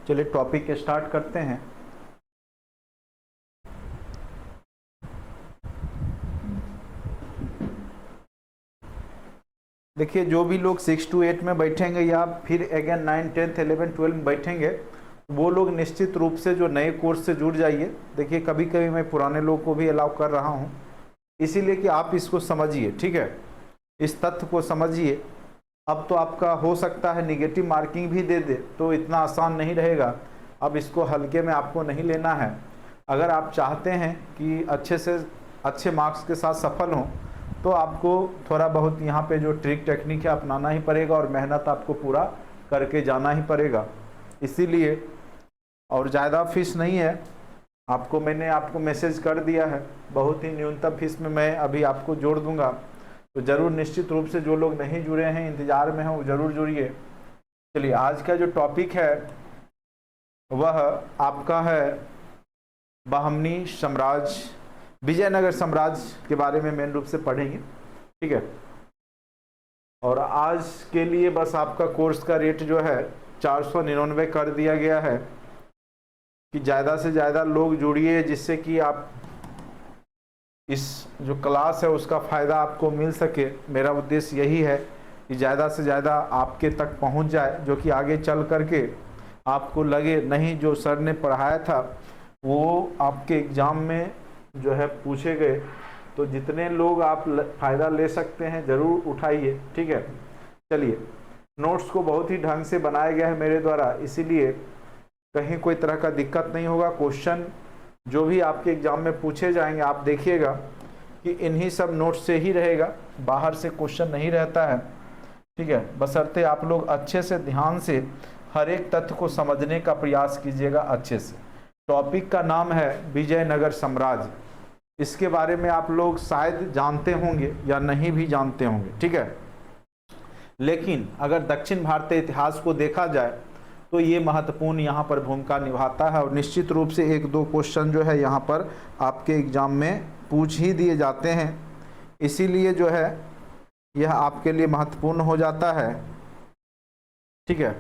चलिए topic start करते हैं। देखिए, जो भी लोग 6 to 8 में बैठेंगे या फिर अगेन 9, 10, 11, 12 में बैठेंगे, वो लोग निश्चित रूप से जो नए कोर्स से जुड़ जाइए। देखिए, कभी कभी मैं पुराने लोगों को भी अलाउ कर रहा हूँ, इसीलिए कि आप इसको समझिए, ठीक है, इस तथ्य को समझिए। अब तो आपका हो सकता है निगेटिव मार्किंग भी दे दे, तो इतना आसान नहीं रहेगा। अब इसको हल्के में आपको नहीं लेना है। अगर आप चाहते हैं कि अच्छे से अच्छे मार्क्स के साथ सफल हों, तो आपको थोड़ा बहुत यहाँ पे जो ट्रिक टेक्निक है अपनाना ही पड़ेगा और मेहनत आपको पूरा करके जाना ही पड़ेगा। इसीलिए, और ज़्यादा फीस नहीं है, मैंने आपको मैसेज कर दिया है, बहुत ही न्यूनतम फीस में मैं अभी आपको जोड़ दूंगा। तो ज़रूर निश्चित रूप से जो लोग नहीं जुड़े हैं, इंतज़ार में हैं, वो ज़रूर जुड़िए। चलिए, आज का जो टॉपिक है वह आपका है बहमनी साम्राज्य, विजयनगर साम्राज्य के बारे में मेन रूप से पढ़ेंगे, ठीक है। और आज के लिए बस आपका कोर्स का रेट जो है 499 कर दिया गया है कि ज़्यादा से ज़्यादा लोग जुड़िए, जिससे कि आप इस जो क्लास है उसका फ़ायदा आपको मिल सके। मेरा उद्देश्य यही है कि ज़्यादा से ज़्यादा आपके तक पहुंच जाए, जो कि आगे चल करके आपको लगे नहीं जो सर ने पढ़ाया था वो आपके एग्ज़ाम में जो है पूछे गए। तो जितने लोग आप फ़ायदा ले सकते हैं ज़रूर उठाइए, ठीक है। चलिए, नोट्स को बहुत ही ढंग से बनाया गया है मेरे द्वारा, इसीलिए कहीं कोई तरह का दिक्कत नहीं होगा। क्वेश्चन जो भी आपके एग्ज़ाम में पूछे जाएंगे, आप देखिएगा कि इन्हीं सब नोट्स से ही रहेगा, बाहर से क्वेश्चन नहीं रहता है, ठीक है। बशर्ते आप लोग अच्छे से ध्यान से हर एक तथ्य को समझने का प्रयास कीजिएगा अच्छे से। टॉपिक का नाम है विजयनगर साम्राज्य। इसके बारे में आप लोग शायद जानते होंगे या नहीं भी जानते होंगे, ठीक है। लेकिन अगर दक्षिण भारतीय इतिहास को देखा जाए तो ये महत्वपूर्ण यहाँ पर भूमिका निभाता है, और निश्चित रूप से 1-2 क्वेश्चन जो है यहाँ पर आपके एग्जाम में पूछ ही दिए जाते हैं। इसीलिए जो है यह आपके लिए महत्वपूर्ण हो जाता है, ठीक है।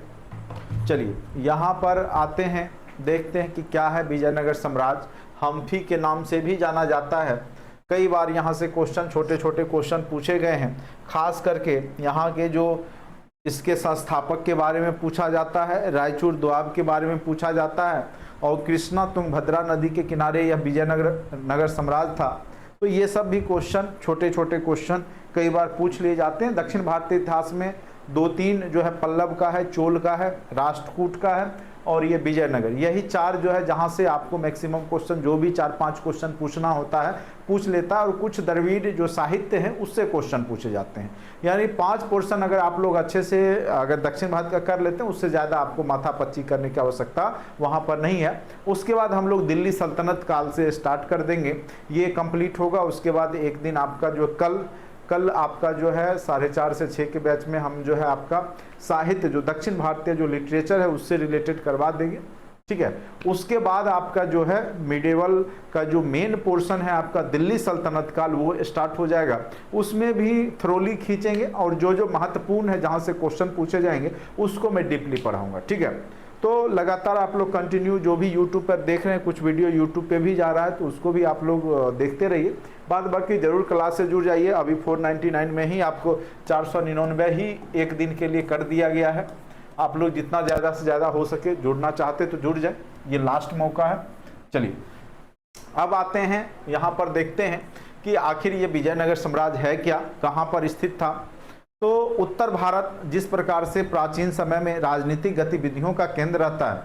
चलिए, यहाँ पर आते हैं, देखते हैं कि क्या है विजयनगर साम्राज्य। हम्फी के नाम से भी जाना जाता है। कई बार यहाँ से क्वेश्चन, छोटे छोटे क्वेश्चन पूछे गए हैं। खास करके यहाँ के जो इसके संस्थापक के बारे में पूछा जाता है, रायचूर दोआब के बारे में पूछा जाता है, और कृष्णा तुंगभद्रा नदी के किनारे यह विजयनगर साम्राज्य था। तो ये सब भी क्वेश्चन, छोटे छोटे क्वेश्चन कई बार पूछ लिए जाते हैं। दक्षिण भारतीय इतिहास में 2-3 जो है पल्लव का है, चोल का है, राष्ट्रकूट का है, और ये विजयनगर, यही 4 जो है जहाँ से आपको मैक्सिमम क्वेश्चन, जो भी 4-5 क्वेश्चन पूछना होता है पूछ लेता है। और कुछ द्रविड़ जो साहित्य है उससे क्वेश्चन पूछे जाते हैं। यानी 5 पोर्शन अगर आप लोग अच्छे से अगर दक्षिण भारत का कर लेते हैं, उससे ज़्यादा आपको माथापच्ची करने की आवश्यकता वहाँ पर नहीं है। उसके बाद हम लोग दिल्ली सल्तनत काल से स्टार्ट कर देंगे, ये कंप्लीट होगा। उसके बाद एक दिन आपका जो कल आपका जो है 4:30 से 6 के बैच में हम जो है आपका साहित्य, जो दक्षिण भारतीय जो लिटरेचर है उससे रिलेटेड करवा देंगे, ठीक है। उसके बाद आपका जो है मिडेवल का जो मेन पोर्शन है आपका दिल्ली सल्तनत काल, वो स्टार्ट हो जाएगा। उसमें भी थ्रोली खींचेंगे, और जो जो महत्वपूर्ण है जहाँ से क्वेश्चन पूछे जाएंगे उसको मैं डीपली पढ़ाऊंगा, ठीक है। तो लगातार आप लोग कंटिन्यू, जो भी यूट्यूब पर देख रहे हैं, कुछ वीडियो यूट्यूब पे भी जा रहा है, तो उसको भी आप लोग देखते रहिए। बाद बाकी जरूर क्लास से जुड़ जाइए। अभी 499 में ही आपको 499 ही एक दिन के लिए कर दिया गया है। आप लोग जितना ज़्यादा से ज़्यादा हो सके जुड़ना चाहते तो जुड़ जाए, ये लास्ट मौका है। चलिए, अब आते हैं यहाँ पर, देखते हैं कि आखिर ये विजयनगर साम्राज्य है क्या, कहाँ पर स्थित था। तो उत्तर भारत जिस प्रकार से प्राचीन समय में राजनीतिक गतिविधियों का केंद्र रहता है,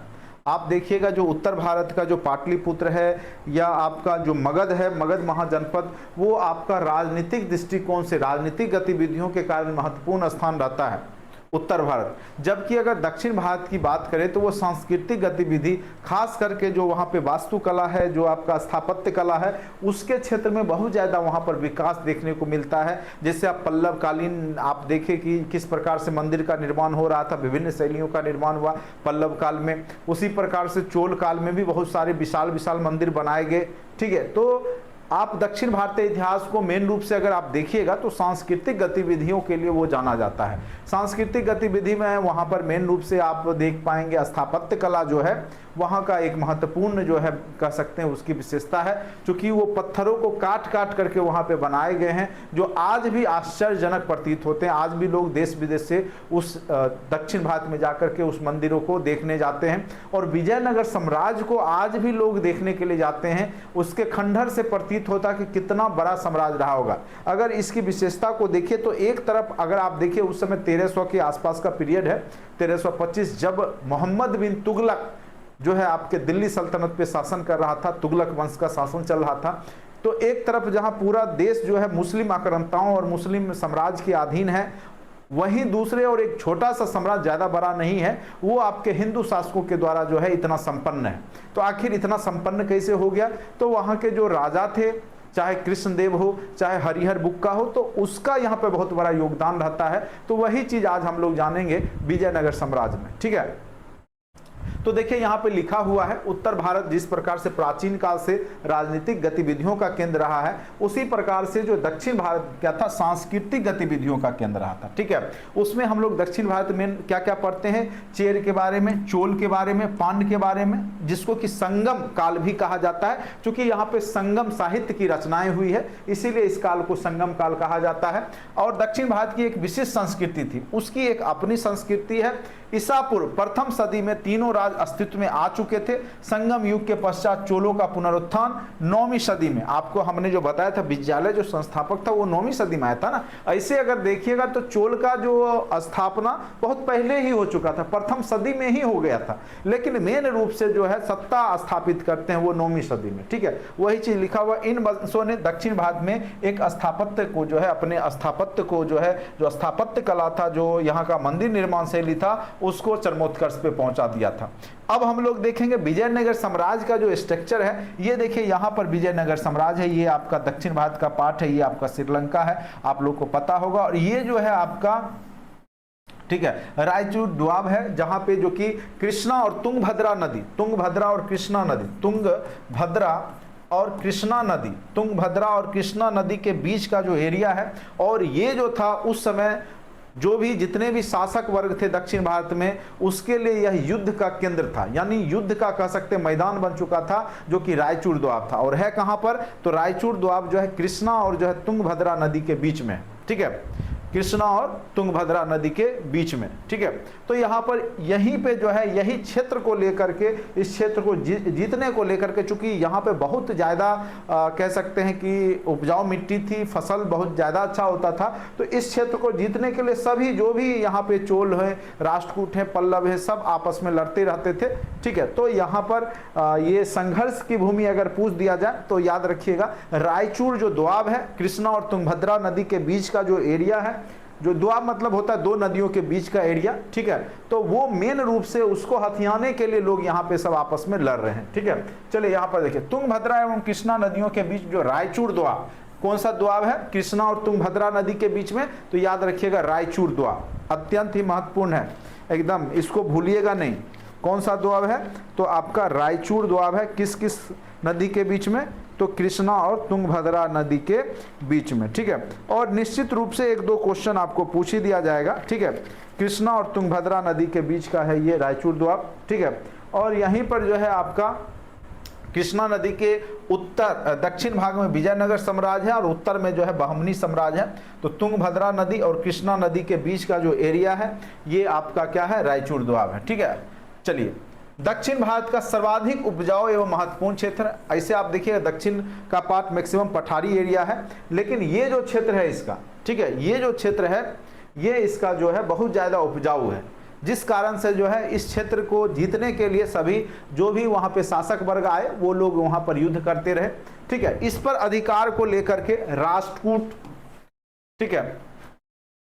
आप देखिएगा जो उत्तर भारत का जो पाटलिपुत्र है या आपका जो मगध है, मगध महाजनपद, वो आपका राजनीतिक दृष्टिकोण से, राजनीतिक गतिविधियों के कारण महत्वपूर्ण स्थान रहता है उत्तर भारत। जबकि अगर दक्षिण भारत की बात करें तो वो सांस्कृतिक गतिविधि, खास करके जो वहाँ पे वास्तुकला है, जो आपका स्थापत्य कला है, उसके क्षेत्र में बहुत ज़्यादा वहाँ पर विकास देखने को मिलता है। जैसे आप पल्लव कालीन आप देखें कि किस प्रकार से मंदिर का निर्माण हो रहा था, विभिन्न शैलियों का निर्माण हुआ पल्लव काल में। उसी प्रकार से चोल काल में भी बहुत सारे विशाल विशाल मंदिर बनाए गए, ठीक है। तो आप दक्षिण भारतीय इतिहास को मेन रूप से अगर आप देखिएगा तो सांस्कृतिक गतिविधियों के लिए वो जाना जाता है। सांस्कृतिक गतिविधि में वहाँ पर मेन रूप से आप देख पाएंगे स्थापत्य कला जो है वहाँ का एक महत्वपूर्ण जो है कह सकते हैं उसकी विशेषता है, क्योंकि वो पत्थरों को काट काट करके वहाँ पे बनाए गए हैं जो आज भी आश्चर्यजनक प्रतीत होते हैं। आज भी लोग देश विदेश से उस दक्षिण भारत में जाकर के उस मंदिरों को देखने जाते हैं और विजयनगर साम्राज्य को आज भी लोग देखने के लिए जाते हैं। उसके खंडहर से प्रतीत होता कि कितना बड़ा साम्राज्य रहा होगा। अगर इसकी विशेषता को देखिए तो एक तरफ अगर आप देखिए उस समय 1300 के आसपास का पीरियड है, 1325, जब मोहम्मद बिन तुगलक जो है आपके दिल्ली सल्तनत पे शासन कर रहा था, तुगलक वंश का शासन चल रहा था। तो एक तरफ जहां पूरा देश जो है मुस्लिम आक्रांताओं और मुस्लिम साम्राज्य के अधीन है, वहीं दूसरे और एक छोटा सा साम्राज्य ज्यादा बड़ा नहीं है, वो आपके हिंदू शासकों के द्वारा जो है इतना संपन्न है। तो आखिर इतना संपन्न कैसे हो गया? तो वहां के जो राजा थे, चाहे कृष्णदेव हो चाहे हरिहर बुक्का हो, तो उसका यहाँ पे बहुत बड़ा योगदान रहता है। तो वही चीज आज हम लोग जानेंगे विजयनगर साम्राज्य में। ठीक है, तो देखिए यहाँ पे लिखा हुआ है उत्तर भारत जिस प्रकार से प्राचीन काल से राजनीतिक गतिविधियों का केंद्र रहा है, उसी प्रकार से जो दक्षिण भारत क्या था, सांस्कृतिक गतिविधियों का केंद्र रहा था। ठीक है, उसमें हम लोग दक्षिण भारत में क्या क्या पढ़ते हैं? चेर के बारे में, चोल के बारे में, पांड्य के बारे में, जिसको कि संगम काल भी कहा जाता है, क्योंकि यहाँ पे संगम साहित्य की रचनाएं हुई है, इसीलिए इस काल को संगम काल कहा जाता है। और दक्षिण भारत की एक विशिष्ट संस्कृति थी, उसकी एक अपनी संस्कृति है। ईसा पूर्व प्रथम सदी में तीनों राज अस्तित्व में आ चुके थे। संगम युग के पश्चात चोलों का पुनरुत्थान 9वीं सदी में, आपको हमने जो बताया था विद्यालय जो संस्थापक था वो 9वीं सदी में आया था ना। ऐसे अगर देखिएगा तो चोल का जो स्थापना बहुत पहले ही हो चुका था, प्रथम सदी में ही हो गया था, लेकिन मेन रूप से जो है सत्ता स्थापित करते हैं वो 9वीं सदी में। ठीक है, वही चीज लिखा हुआ। इन वंशों ने दक्षिण भारत में एक स्थापत्य को जो है अपने स्थापत्य को जो है जो स्थापत्य कला था, जो यहाँ का मंदिर निर्माण शैली था, उसको चरमोत्कर्ष पे पहुंचा दिया था। अब हम लोग देखेंगे विजयनगर साम्राज्य का जो स्ट्रक्चर है। ये देखिए यहाँ पर विजयनगर साम्राज्य है, ये आपका दक्षिण भारत का पार्ट है, ये आपका श्रीलंका है, आप लोग को पता होगा। और ये जो है आपका, ठीक है, रायचूर द्वाब है, जहां पे जो कि कृष्णा और तुंगभद्रा नदी, तुंगभद्रा और कृष्णा नदी, तुंगभद्रा और कृष्णा नदी, तुंगभद्रा और कृष्णा नदी के बीच का जो एरिया है। और ये जो था उस समय जो भी जितने भी शासक वर्ग थे दक्षिण भारत में, उसके लिए यह युद्ध का केंद्र था, यानी युद्ध का कह सकते मैदान बन चुका था, जो कि रायचूर द्वाब था। और है कहां पर? तो रायचूर द्वाब जो है कृष्णा और जो है तुंगभद्रा नदी के बीच में। ठीक है, कृष्णा और तुंगभद्रा नदी के बीच में। ठीक है, तो यहाँ पर यहीं पे जो है यही क्षेत्र को लेकर के, इस क्षेत्र को जीतने को लेकर के, चूंकि यहाँ पे बहुत ज़्यादा कह सकते हैं कि उपजाऊ मिट्टी थी, फसल बहुत ज़्यादा अच्छा होता था, तो इस क्षेत्र को जीतने के लिए सभी जो भी यहाँ पे चोल है, राष्ट्रकूट है, पल्लव है, सब आपस में लड़ते रहते थे। ठीक है, तो यहाँ पर ये संघर्ष की भूमि अगर पूछ दिया जाए तो याद रखिएगा रायचूर जो द्वाब है, कृष्णा और तुंगभद्रा नदी के बीच का जो एरिया है, जो द्वाब मतलब होता है दो नदियों के बीच का एरिया। ठीक है, तो वो मेन रूप से उसको हथियाने के लिए लोग यहाँ पे सब आपस में लड़ रहे हैं। ठीक है, चलिए यहाँ पर देखिए तुंगभद्रा एवं कृष्णा नदियों के बीच जो रायचूर द्वाब, कौन सा द्वाब है? कृष्णा और तुंगभद्रा नदी के बीच में, तो याद रखिएगा रायचूर द्वाब अत्यंत ही महत्वपूर्ण है, एकदम इसको भूलिएगा नहीं। कौन सा द्वाब है? तो आपका रायचूर द्वाब है। किस किस नदी के बीच में? तो कृष्णा और तुंगभद्रा नदी के बीच में। ठीक है, और निश्चित रूप से एक दो क्वेश्चन आपको पूछ ही दिया जाएगा। ठीक है, कृष्णा और तुंगभद्रा नदी के बीच का है ये रायचूर द्वाब। ठीक है, और यहीं पर जो है आपका कृष्णा नदी के उत्तर दक्षिण भाग में विजयनगर साम्राज्य है और उत्तर में जो है बहमनी साम्राज्य है। तो तुंगभद्रा नदी और कृष्णा नदी के बीच का जो एरिया है ये आपका क्या है? रायचूर द्वाब है। ठीक है, चलिए दक्षिण भारत का सर्वाधिक उपजाऊ एवं महत्वपूर्ण क्षेत्र, ऐसे आप देखिए दक्षिण का पार्ट मैक्सिमम पठारी एरिया है, लेकिन ये जो क्षेत्र है इसका, ठीक है, ये जो क्षेत्र है ये इसका जो है बहुत ज़्यादा उपजाऊ है, जिस कारण से जो है इस क्षेत्र को जीतने के लिए सभी जो भी वहाँ पे शासक वर्ग आए वो लोग वहाँ पर युद्ध करते रहे। ठीक है, इस पर अधिकार को लेकर के राष्ट्रकूट, ठीक है,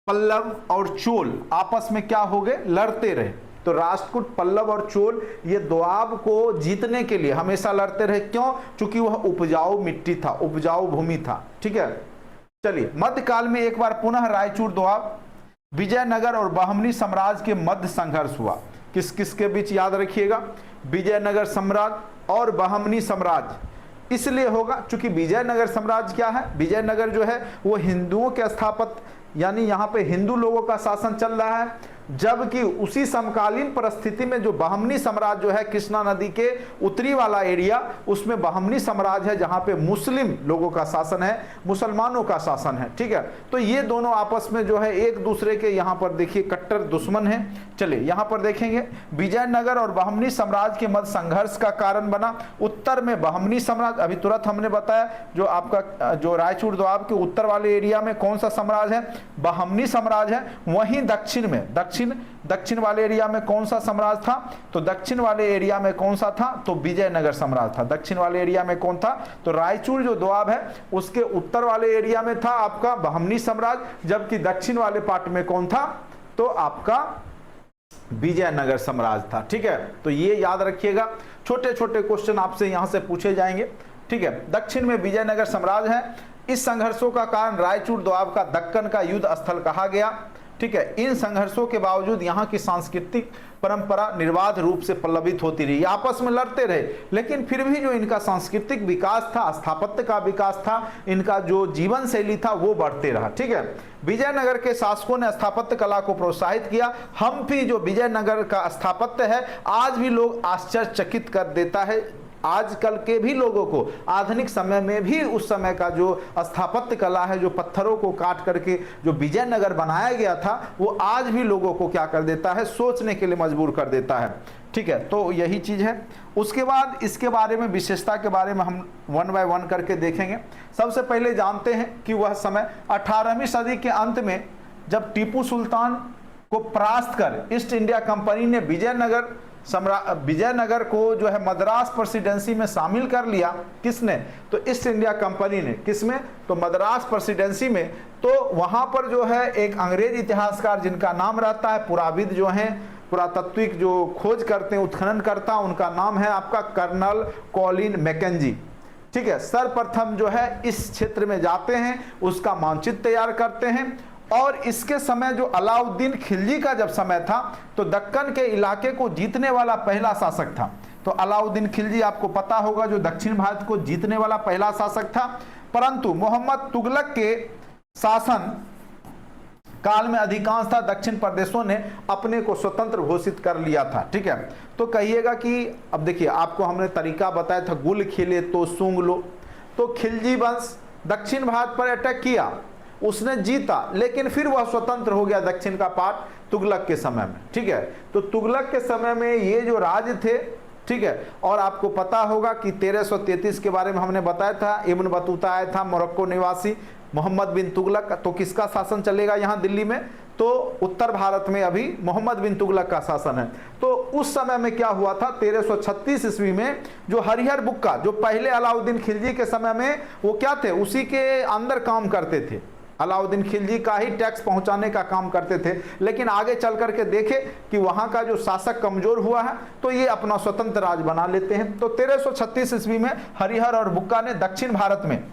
पल्लव और चोल आपस में क्या हो गए? लड़ते रहे। तो राष्ट्रकूट, पल्लव और चोल ये द्वाब को जीतने के लिए हमेशा लड़ते रहे। क्यों? क्योंकि वह उपजाऊ मिट्टी था, उपजाऊ भूमि था। ठीक है, चलिए मध्यकाल में एक बार पुनः रायचूर द्वाब, विजयनगर और बहमनी साम्राज्य के मध्य संघर्ष हुआ। किस किस के बीच? याद रखिएगा, विजयनगर साम्राज्य और बहमनी साम्राज्य इसलिए होगा चूंकि विजयनगर साम्राज्य क्या है, विजयनगर जो है वो हिंदुओं के स्थापत्य यानी यहाँ पे हिंदू लोगों का शासन चल रहा है, जबकि उसी समकालीन परिस्थिति में जो बहमनी साम्राज्य जो है कृष्णा नदी के उत्तरी वाला एरिया, उसमें बहमनी साम्राज्य है जहाँ पे मुस्लिम लोगों का शासन है, मुसलमानों का शासन है। ठीक है, तो ये दोनों आपस में जो है एक दूसरे के यहाँ पर देखिए कट्टर दुश्मन है। चलिए यहाँ पर देखेंगे विजयनगर और बहमनी साम्राज्य के मध्य संघर्ष का कारण बना उत्तर में बहमनी साम्राज्य, अभी तुरंत हमने बताया जो आपका जो रायचूर दोआब के उत्तर वाले एरिया में कौन सा साम्राज्य है, बहमनी साम्राज्य है। वहीं दक्षिण में दक्षिण वाले एरिया में कौन सा साम्राज्य था, तो दक्षिण वाले एरिया में कौन सा था, तो विजयनगर साम्राज्य था। दक्षिण वाले एरिया में कौन था, तो रायचूर जो दोआब है उसके उत्तर वाले एरिया में था आपका बहमनी साम्राज्य, जबकि दक्षिण वाले पार्ट में कौन था, तो आपका विजयनगर साम्राज्य था। ठीक है, तो ये याद रखिएगा, छोटे छोटे क्वेश्चन आपसे यहां से पूछे जाएंगे। ठीक है, दक्षिण में विजयनगर साम्राज्य है। इस संघर्षों का कारण रायचूर दोआब का दक्कन का युद्ध स्थल कहा गया। ठीक है, इन संघर्षों के बावजूद यहाँ की सांस्कृतिक परंपरा निर्बाध रूप से पल्लवित होती रही, आपस में लड़ते रहे, लेकिन फिर भी जो इनका सांस्कृतिक विकास था, स्थापत्य का विकास था, इनका जो जीवन शैली था वो बढ़ते रहा। ठीक है, विजयनगर के शासकों ने स्थापत्य कला को प्रोत्साहित किया। हम्पी जो विजयनगर का स्थापत्य है आज भी लोग आश्चर्यचकित कर देता है। आजकल के भी लोगों को आधुनिक समय में भी उस समय का जो स्थापत्य कला है, जो पत्थरों को काट करके जो विजयनगर बनाया गया था, वो आज भी लोगों को क्या कर देता है, सोचने के लिए मजबूर कर देता है। ठीक है, तो यही चीज है। उसके बाद इसके बारे में विशेषता के बारे में हम वन बाय वन करके देखेंगे। सबसे पहले जानते हैं कि वह समय 18वीं सदी के अंत में जब टीपू सुल्तान को परास्त कर ईस्ट इंडिया कंपनी ने विजयनगर को जो है मद्रास प्रेसिडेंसी में शामिल कर लिया। किसने, तो ईस्ट इंडिया कंपनी ने। किसमें, तो मद्रास प्रेसिडेंसी में। तो वहां पर जो है एक अंग्रेज इतिहासकार जिनका नाम रहता है, पुराविद जो हैं, पुरातात्विक जो खोज करते हैं, उत्खनन करता, उनका नाम है आपका कर्नल कॉलिन मैकेंजी। ठीक है, सर्वप्रथम जो है इस क्षेत्र में जाते हैं, उसका मानचित्र तैयार करते हैं। और इसके समय जो अलाउद्दीन खिलजी का जब समय था, तो दक्कन के इलाके को जीतने वाला पहला शासक था। तो अलाउद्दीन खिलजी आपको पता होगा जो दक्षिण भारत को जीतने वाला पहला शासक था। परंतु मोहम्मद तुगलक के शासन काल में अधिकांश था दक्षिण प्रदेशों ने अपने को स्वतंत्र घोषित कर लिया था। ठीक है, तो कहिएगा कि अब देखिए आपको हमने तरीका बताया था, गुल खिले तो सूंघ लो। तो खिलजी वंश दक्षिण भारत पर अटैक किया, उसने जीता, लेकिन फिर वह स्वतंत्र हो गया दक्षिण का पार्ट तुगलक के समय में। ठीक है, तो तुगलक के समय में ये जो राज्य थे, ठीक है, और आपको पता होगा कि 1333 के बारे में हमने बताया था, इब्न बतूता आया था, मोरक्को निवासी मोहम्मद बिन तुगलक। तो किसका शासन चलेगा यहाँ दिल्ली में, तो उत्तर भारत में अभी मोहम्मद बिन तुगलक का शासन है। तो उस समय में क्या हुआ था, 1336 ईस्वी में जो हरिहर बुक्का, जो पहले अलाउद्दीन खिलजी के समय में वो क्या थे, उसी के अंदर काम करते थे, अलाउद्दीन खिलजी का ही टैक्स पहुंचाने का काम करते थे। लेकिन आगे चल करके देखे कि वहां का जो शासक कमजोर हुआ है, तो ये अपना स्वतंत्र राज बना लेते हैं। तो 1336 ईस्वी में हरिहर और बुक्का ने दक्षिण भारत में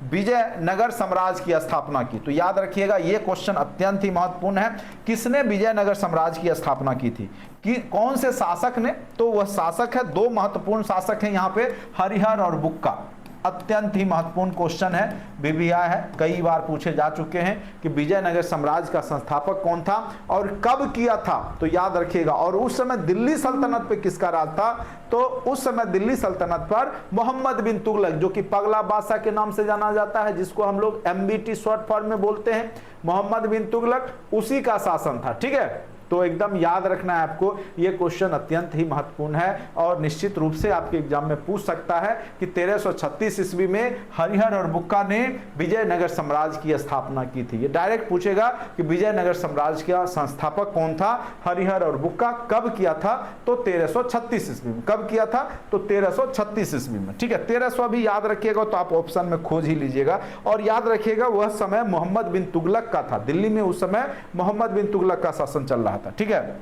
विजयनगर साम्राज्य की स्थापना की। तो याद रखिएगा ये क्वेश्चन अत्यंत ही महत्वपूर्ण है, किसने विजयनगर साम्राज्य की स्थापना की थी, कि कौन से शासक ने, तो वह शासक है, दो महत्वपूर्ण शासक हैं यहाँ पे, हरिहर और बुक्का। अत्यंत ही महत्वपूर्ण क्वेश्चन है, बीबीआई है, कई बार पूछे जा चुके हैं कि विजयनगर साम्राज्य का संस्थापक कौन था और कब किया था, तो याद रखिएगा। और उस समय दिल्ली सल्तनत पे किसका राज था, तो उस समय दिल्ली सल्तनत पर मोहम्मद बिन तुगलक, जो कि पगला बादशाह के नाम से जाना जाता है, जिसको हम लोग MBT शॉर्ट फॉर्म में बोलते हैं, मोहम्मद बिन तुगलक, उसी का शासन था। ठीक है, तो एकदम याद रखना है आपको, ये क्वेश्चन अत्यंत ही महत्वपूर्ण है और निश्चित रूप से आपके एग्जाम में पूछ सकता है कि 1336 ईस्वी में हरिहर और बुक्का ने विजयनगर साम्राज्य की स्थापना की थी। ये डायरेक्ट पूछेगा कि विजयनगर साम्राज्य का संस्थापक कौन था, हरिहर और बुक्का, कब किया था, तो 1336 ईस्वी में। कब किया था, तो 1336 ईस्वी में। ठीक है, 1300 भी याद रखिएगा, तो आप ऑप्शन में खोज ही लीजिएगा। और याद रखिएगा वह समय मोहम्मद बिन तुगलक का था, दिल्ली में उस समय मोहम्मद बिन तुगलक का शासन चल रहा था। ठीक है,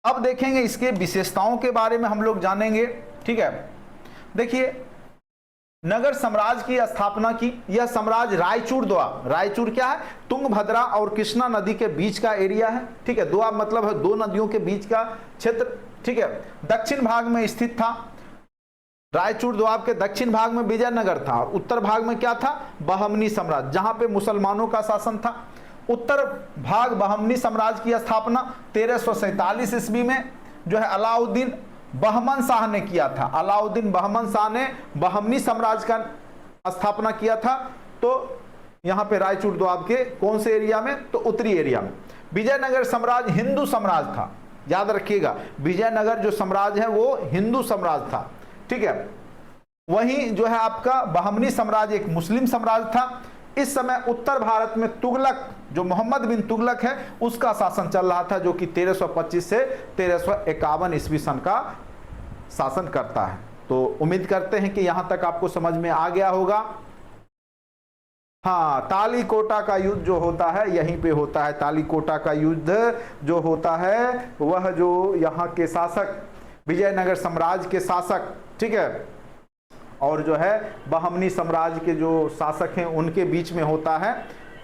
अब देखेंगे इसके विशेषताओं के बारे में हम लोग जानेंगे। ठीक है, देखिए नगर साम्राज्य की स्थापना की, यह साम्राज्य रायचूर दोआब, रायचूर क्या है, तुंगभद्रा और कृष्णा नदी के बीच का एरिया है। ठीक है, दोआब मतलब है दो नदियों के बीच का क्षेत्र। ठीक है, दक्षिण भाग में स्थित था। रायचूर दोआब के दक्षिण भाग में विजयनगर था और उत्तर भाग में क्या था, बहमनी साम्राज्य, जहां पे मुसलमानों का शासन था। उत्तर भाग बहमनी साम्राज्य की स्थापना 1347 ईस्वी में जो है अलाउद्दीन बहमन शाह ने किया था। अलाउद्दीन बहमन शाह ने बहमनी साम्राज्य का स्थापना किया था। तो यहाँ पे रायचूर दोआब के कौन से एरिया में, तो उत्तरी एरिया में। विजयनगर साम्राज्य हिंदू साम्राज्य था, याद रखिएगा, विजयनगर जो साम्राज्य है वो हिंदू साम्राज्य था, ठीक है। वहीं जो है आपका बहमनी साम्राज्य एक मुस्लिम साम्राज्य था। इस समय उत्तर भारत में तुगलक, जो मोहम्मद बिन तुगलक है, उसका शासन चल रहा था, जो कि 1325 से 1351 ईस्वी सन का शासन करता है। तो उम्मीद करते हैं कि यहां तक आपको समझ में आ गया होगा। हाँ, तालीकोटा का युद्ध जो होता है यहीं पे होता है। तालीकोटा का युद्ध जो होता है वह जो यहाँ के शासक, विजयनगर साम्राज्य के शासक, ठीक है, और जो है बहमनी साम्राज्य के जो शासक हैं उनके बीच में होता है।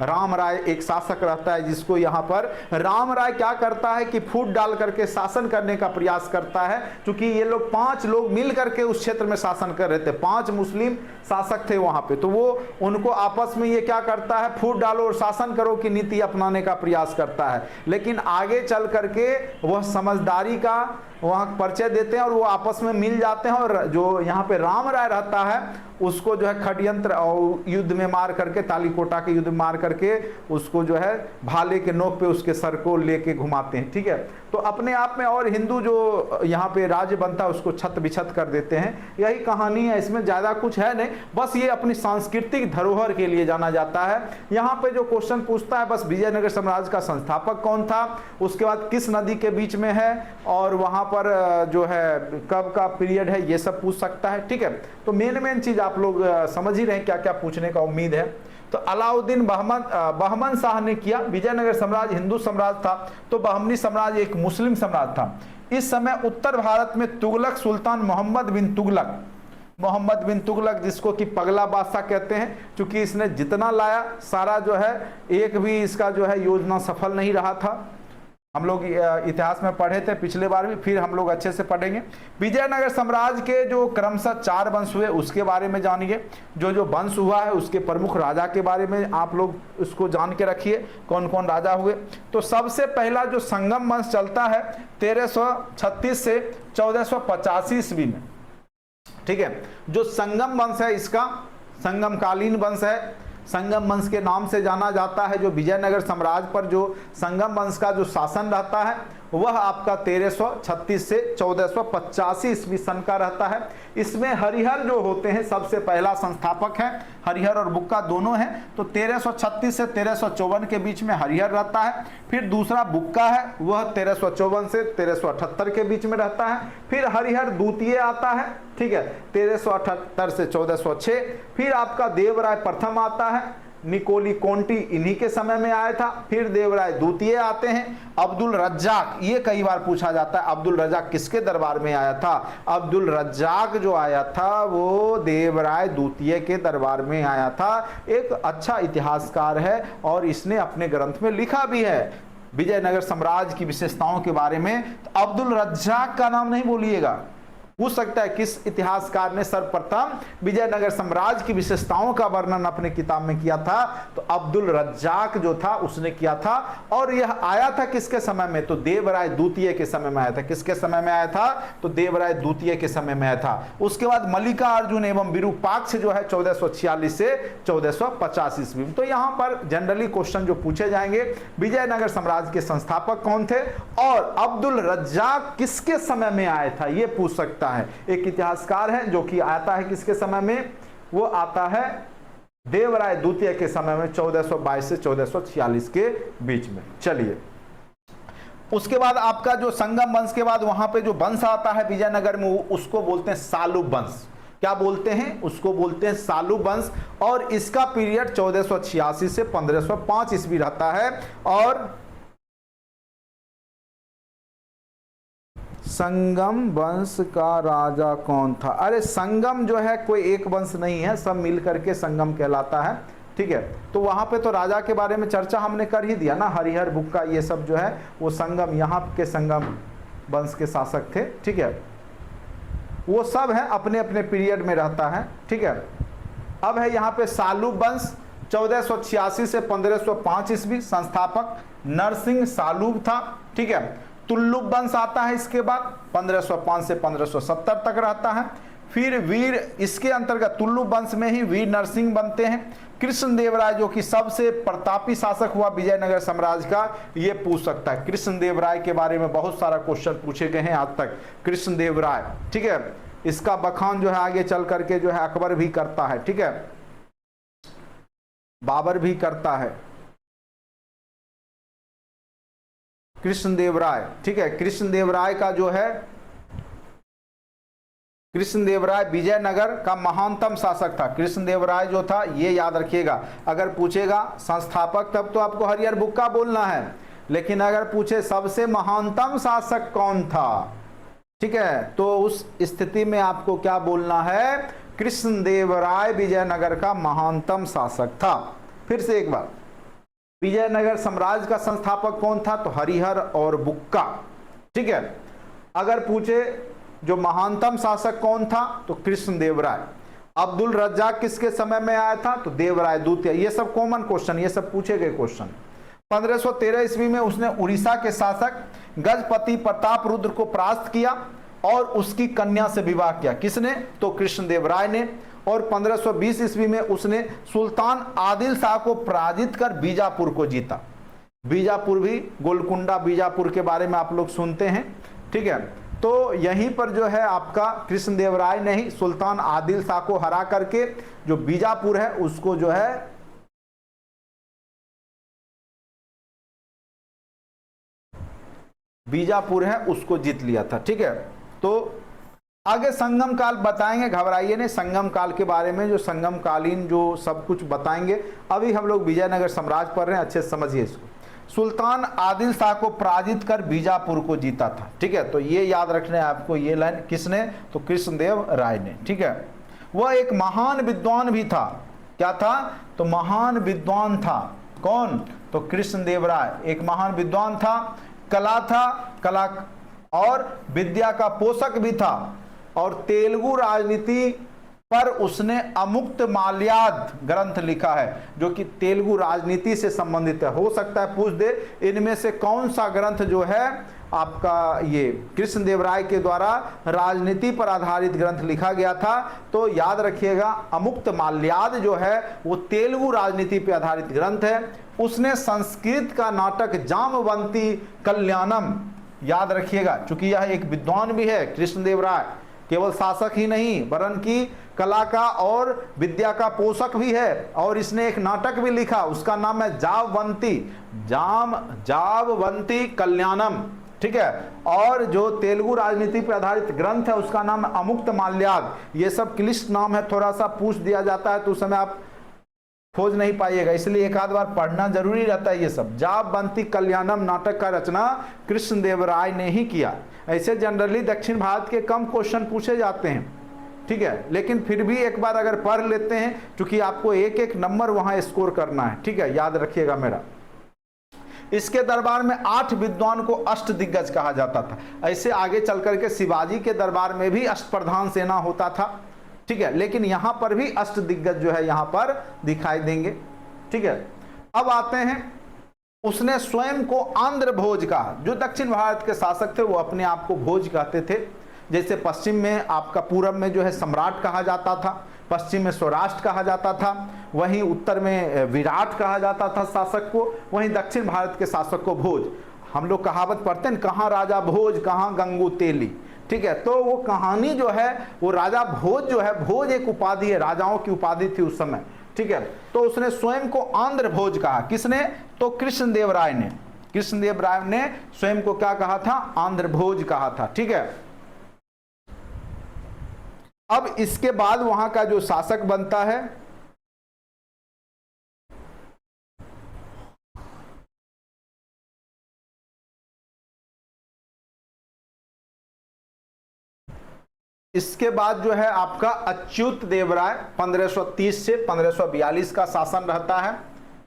राम राय एक शासक रहता है, जिसको यहाँ पर राम राय क्या करता है कि फूट डाल करके शासन करने का प्रयास करता है। क्योंकि ये लोग 5 लोग मिल करके उस क्षेत्र में शासन कर रहे थे, 5 मुस्लिम शासक थे वहां पे। तो वो उनको आपस में ये क्या करता है, फूट डालो और शासन करो की नीति अपनाने का प्रयास करता है। लेकिन आगे चल करके वह समझदारी का वहाँ परिचय देते हैं और वो आपस में मिल जाते हैं। और जो यहाँ पे राम राय रहता है उसको जो है षड्यंत्र और युद्ध में मार करके, तालीकोटा के युद्ध में मार करके उसको जो है भाले के नोक पे उसके सर को लेके घुमाते हैं, ठीक है। तो अपने आप में और हिंदू जो यहाँ पे राज्य बनता है उसको छत बिछत कर देते हैं। यही कहानी है, इसमें ज़्यादा कुछ है नहीं, बस ये अपनी सांस्कृतिक धरोहर के लिए जाना जाता है। यहाँ पे जो क्वेश्चन पूछता है बस विजयनगर साम्राज्य का संस्थापक कौन था, उसके बाद किस नदी के बीच में है, और वहाँ पर जो है कब का पीरियड है, ये सब पूछ सकता है, ठीक है। तो मेन चीज आप लोग समझ ही रहे हैं क्या क्या पूछने का उम्मीद है। तो अलाउद्दीन बहमन शाह ने किया। विजयनगर साम्राज्य हिंदू साम्राज्य था, तो बहमनी साम्राज्य एक मुस्लिम साम्राज्य था। इस समय उत्तर भारत में तुगलक सुल्तान मोहम्मद बिन तुगलक, जिसको कि पगला बादशाह कहते हैं, क्योंकि इसने जितना लाया सारा जो है एक भी इसका जो है योजना सफल नहीं रहा था। हम लोग इतिहास में पढ़े थे पिछले बार भी, फिर हम लोग अच्छे से पढ़ेंगे। विजयनगर साम्राज्य के जो क्रमशः 4 वंश हुए उसके बारे में जानिए। जो वंश हुआ है उसके प्रमुख राजा के बारे में आप लोग उसको जान के रखिए, कौन कौन राजा हुए। तो सबसे पहला जो संगम वंश चलता है 1336 से 1485 ईस्वी में, ठीक है। जो संगम वंश है इसका संगमकालीन वंश है, संगम वंश के नाम से जाना जाता है। जो विजयनगर साम्राज्य पर जो संगम वंश का जो शासन रहता है वह आपका 1336 से 1485 ईस्वी सन का रहता है। इसमें हरिहर जो होते हैं सबसे पहला संस्थापक है, हरिहर और बुक्का दोनों हैं। तो 1336 से 1354 के बीच में हरिहर रहता है। फिर दूसरा बुक्का है, वह 1354 से 1378 के बीच में रहता है। फिर हरिहर द्वितीय आता है, ठीक है, 1378 से 1406। फिर आपका देवराय प्रथम आता है, निकोली कोंटी इन्हीं के समय में आया था। फिर देवराय द्वितीय आते हैं। अब्दुल रज्जाक, ये कई बार पूछा जाता है, अब्दुल रज्जाक किसके दरबार में आया था? अब्दुल रज्जाक जो आया था वो देवराय द्वितीय के दरबार में आया था। एक अच्छा इतिहासकार है और इसने अपने ग्रंथ में लिखा भी है विजयनगर साम्राज्य की विशेषताओं के बारे में। तो अब्दुल रज्जाक का नाम नहीं भूलिएगा, पूछ सकता है किस इतिहासकार ने सर्वप्रथम विजयनगर साम्राज्य की विशेषताओं का वर्णन अपने किताब में किया था? तो अब्दुल रज्जाक जो था उसने किया था। और यह आया था किसके समय में? तो देवराय द्वितीय के समय में आया था। किसके समय में आया था? तो देवराय द्वितीय के समय में आया था। उसके बाद मल्लिकार्जुन एवं विरूपाक्ष जो है 1446 से 1450 ईस्वी में। तो यहाँ पर जनरली क्वेश्चन जो पूछे जाएंगे, विजयनगर साम्राज्य के संस्थापक कौन थे और अब्दुल रज्जाक किसके समय में आया था, ये पूछ सकता है। एक इतिहासकार है जो कि आता है किसके समय में? वो आता है देवराय द्वितीय के समय में 1422 से 1446 के बीच में। चलिए, उसके बाद आपका जो संगम वंश के बाद वहां पे जो वंश आता है विजयनगर में, उसको बोलते हैं सालुब वंश। क्या बोलते हैं? उसको बोलते हैं सालुब वंश। और इसका पीरियड 1486 से 1505 ईस्वी रहता है। और संगम वंश का राजा कौन था? अरे संगम जो है कोई एक वंश नहीं है, सब मिलकर के संगम कहलाता है, ठीक है। तो वहां पे तो राजा के बारे में चर्चा हमने कर ही दिया ना, हरिहर बुक्का ये सब जो है वो संगम, यहाँ के संगम वंश के शासक थे, ठीक है। वो सब है अपने अपने पीरियड में रहता है, ठीक है। अब है यहाँ पे सालूब वंश 1486 से 1505 ईस्वी, संस्थापक नरसिंह सालूब था, ठीक है। तुल्लुब वंश आता है इसके बाद 1505 से 1570 तक रहता है। फिर वीर, इसके अंतर्गत तुल्लुब वंश में ही वीर नरसिंह बनते हैं। कृष्णदेवराय जो कि सबसे प्रतापी शासक हुआ विजयनगर साम्राज्य का, ये पूछ सकता है। कृष्णदेवराय के बारे में बहुत सारा क्वेश्चन पूछे गए हैं आज तक। कृष्णदेवराय, ठीक है, इसका बखान जो है आगे चल करके जो है अकबर भी करता है, ठीक है, बाबर भी करता है। कृष्णदेवराय, ठीक है, कृष्णदेवराय का जो है, कृष्णदेवराय विजयनगर का महानतम शासक था। कृष्णदेवराय जो था, ये याद रखिएगा, अगर पूछेगा संस्थापक तब तो आपको हरिहर बुक्का बोलना है, लेकिन अगर पूछे सबसे महानतम शासक कौन था, ठीक है, तो उस स्थिति में आपको क्या बोलना है, कृष्णदेवराय विजयनगर का महानतम शासक था। फिर से एक बार, विजयनगर साम्राज्य का संस्थापक कौन था, तो हरिहर और बुक्का, ठीक है। अगर पूछे जो महानतम शासक कौन था, तो कृष्णदेवराय। अब्दुल रज्जाक किसके समय में आया था, तो देवराय द्वितीय। ये सब कॉमन क्वेश्चन, ये सब पूछे गए क्वेश्चन। 1513 ईस्वी में उसने उड़ीसा के शासक गजपति प्रताप रुद्र को परास्त किया और उसकी कन्या से विवाह किया। किसने, तो कृष्णदेवराय ने। और 1520 ईस्वी में उसने सुल्तान आदिल शाह को पराजित कर बीजापुर को जीता। बीजापुर भी, गोलकुंडा बीजापुर के बारे में आप लोग सुनते हैं, ठीक है। तो यहीं पर जो है आपका कृष्णदेवराय ने ही सुल्तान आदिल शाह को हरा करके जो बीजापुर है उसको जो है बीजापुर है उसको जीत लिया था, ठीक है। तो आगे संगम काल बताएंगे, घबराइए नहीं, संगम काल के बारे में जो संगम कालीन जो सब कुछ बताएंगे। अभी हम लोग विजयनगर साम्राज्य पढ़ रहे हैं, अच्छे से समझिए इसको। सुल्तान आदिल शाह को पराजित कर बीजापुर को जीता था, ठीक है। तो ये याद रखना है आपको, ये लाइन किसने, तो कृष्णदेव राय ने, ठीक है। वह एक महान विद्वान भी था। क्या था, तो महान विद्वान था। कौन, तो कृष्णदेव राय एक महान विद्वान था, कला था, कला और विद्या का पोषक भी था। और तेलुगु राजनीति पर उसने अमुक्त माल्याद ग्रंथ लिखा है, जो कि तेलुगु राजनीति से संबंधित है। हो सकता है पूछ दे इनमें से कौन सा ग्रंथ जो है आपका ये कृष्णदेवराय के द्वारा राजनीति पर आधारित ग्रंथ लिखा गया था, तो याद रखिएगा अमुक्त माल्याद जो है वो तेलुगु राजनीति पर आधारित ग्रंथ है। उसने संस्कृत का नाटक जामवंती कल्याणम, याद रखिएगा, चूंकि यह एक विद्वान भी है कृष्णदेवराय, केवल शासक ही नहीं वरन की कला का और विद्या का पोषक भी है। और इसने एक नाटक भी लिखा, उसका नाम है जामवंती कल्याणम, ठीक है। और जो तेलुगु राजनीति पर आधारित ग्रंथ है उसका नाम है अमुक्त माल्याद। ये सब क्लिष्ट नाम है, थोड़ा सा पूछ दिया जाता है तो उस समय आप खोज नहीं पाइएगा, इसलिए एक आध बार पढ़ना जरूरी रहता है। ये सब जामवंती कल्याणम नाटक का रचना कृष्णदेवराय ने ही किया। ऐसे जनरली दक्षिण भारत के कम क्वेश्चन पूछे जाते हैं, ठीक है, लेकिन फिर भी एक बार अगर पढ़ लेते हैं, क्योंकि आपको एक एक नंबर वहां स्कोर करना है, ठीक है, याद रखिएगा मेरा। इसके दरबार में 8 विद्वान को अष्ट दिग्गज कहा जाता था। ऐसे आगे चल करके शिवाजी के दरबार में भी अष्टप्रधान सेना होता था, ठीक है, लेकिन यहां पर भी अष्ट दिग्गज जो है यहां पर दिखाई देंगे, ठीक है। अब आते हैं, उसने स्वयं को आंध्र भोज कहा। जो दक्षिण भारत के शासक थे वो अपने आप को भोज कहते थे। जैसे पश्चिम में आपका पूरब में जो है सम्राट कहा जाता था, पश्चिम में सौराष्ट्र कहा जाता था, वहीं उत्तर में विराट कहा जाता था शासक को, वहीं दक्षिण भारत के शासक को भोज। हम लोग कहावत पढ़ते हैं, कहाँ राजा भोज कहाँ गंगू तेली, ठीक है। तो वो कहानी जो है वो राजा भोज जो है, भोज एक उपाधि है, राजाओं की उपाधि थी उस समय, ठीक है। तो उसने स्वयं को आंध्र भोज कहा। किसने, तो कृष्णदेवराय ने। कृष्णदेवराय ने स्वयं को क्या कहा था, आंध्र भोज कहा था, ठीक है। अब इसके बाद वहां का जो शासक बनता है इसके बाद जो है आपका अच्युत देवराय 1530 से 1542 का शासन रहता है।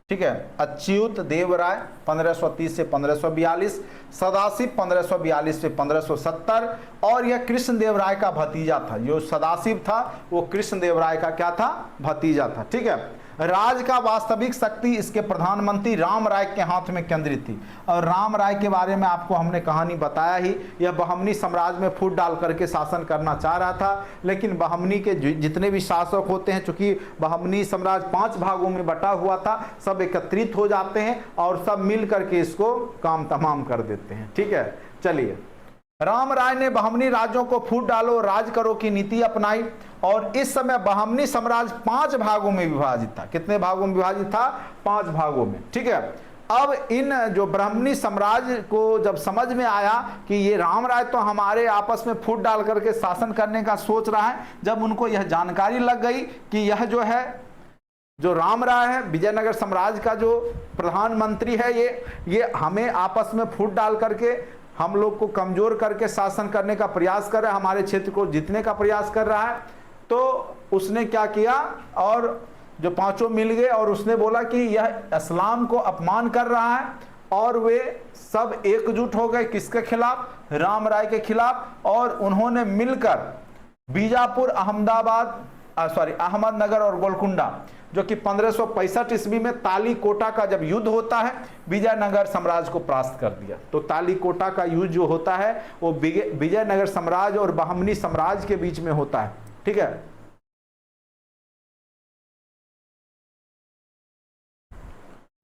ठीक है। अच्युत देव राय 1530 से 1542, सदाशिव 1542 से 1570, और यह कृष्णदेव राय का भतीजा था। जो सदाशिव था वो कृष्णदेव राय का क्या था, भतीजा था। ठीक है। राज का वास्तविक शक्ति इसके प्रधानमंत्री राम राय के हाथ में केंद्रित थी। और राम राय के बारे में आपको हमने कहानी बताया ही, यह बहमनी साम्राज्य में फूट डाल करके शासन करना चाह रहा था, लेकिन बहमनी के जितने भी शासक होते हैं, चूंकि बहमनी साम्राज्य 5 भागों में बटा हुआ था, सब एकत्रित हो जाते हैं और सब मिल करके इसको काम तमाम कर देते हैं। ठीक है। चलिए, राम राय ने बहमनी राज्यों को फूट डालो राज करो की नीति अपनाई, और इस समय बहमनी साम्राज्य 5 भागों में विभाजित था। कितने भागों में विभाजित था? 5 भागों में। ठीक है। अब इन जो ब्राह्मणी साम्राज्य को जब समझ में आया कि ये राम राय तो हमारे आपस में फूट डाल करके शासन करने का सोच रहा है, जब उनको यह जानकारी लग गई कि यह जो है, जो राम राय है विजयनगर साम्राज्य का जो प्रधानमंत्री है, ये हमें आपस में फूट डाल करके हम लोग को कमजोर करके शासन करने का प्रयास कर रहा है, हमारे क्षेत्र को जीतने का प्रयास कर रहा है, तो उसने क्या किया, और जो 5 मिल गए और उसने बोला कि यह इस्लाम को अपमान कर रहा है, और वे सब एकजुट हो गए किसके खिलाफ? राम राय के खिलाफ। और उन्होंने मिलकर बीजापुर, अहमदनगर और गोलकुंडा, जो कि 1565 ईस्वी में तालीकोटा का जब युद्ध होता है, विजयनगर साम्राज्य को परास्त कर दिया। तो तालीकोटा का युद्ध जो होता है वो विजयनगर साम्राज्य और बहमनी साम्राज्य के बीच में होता है। ठीक है।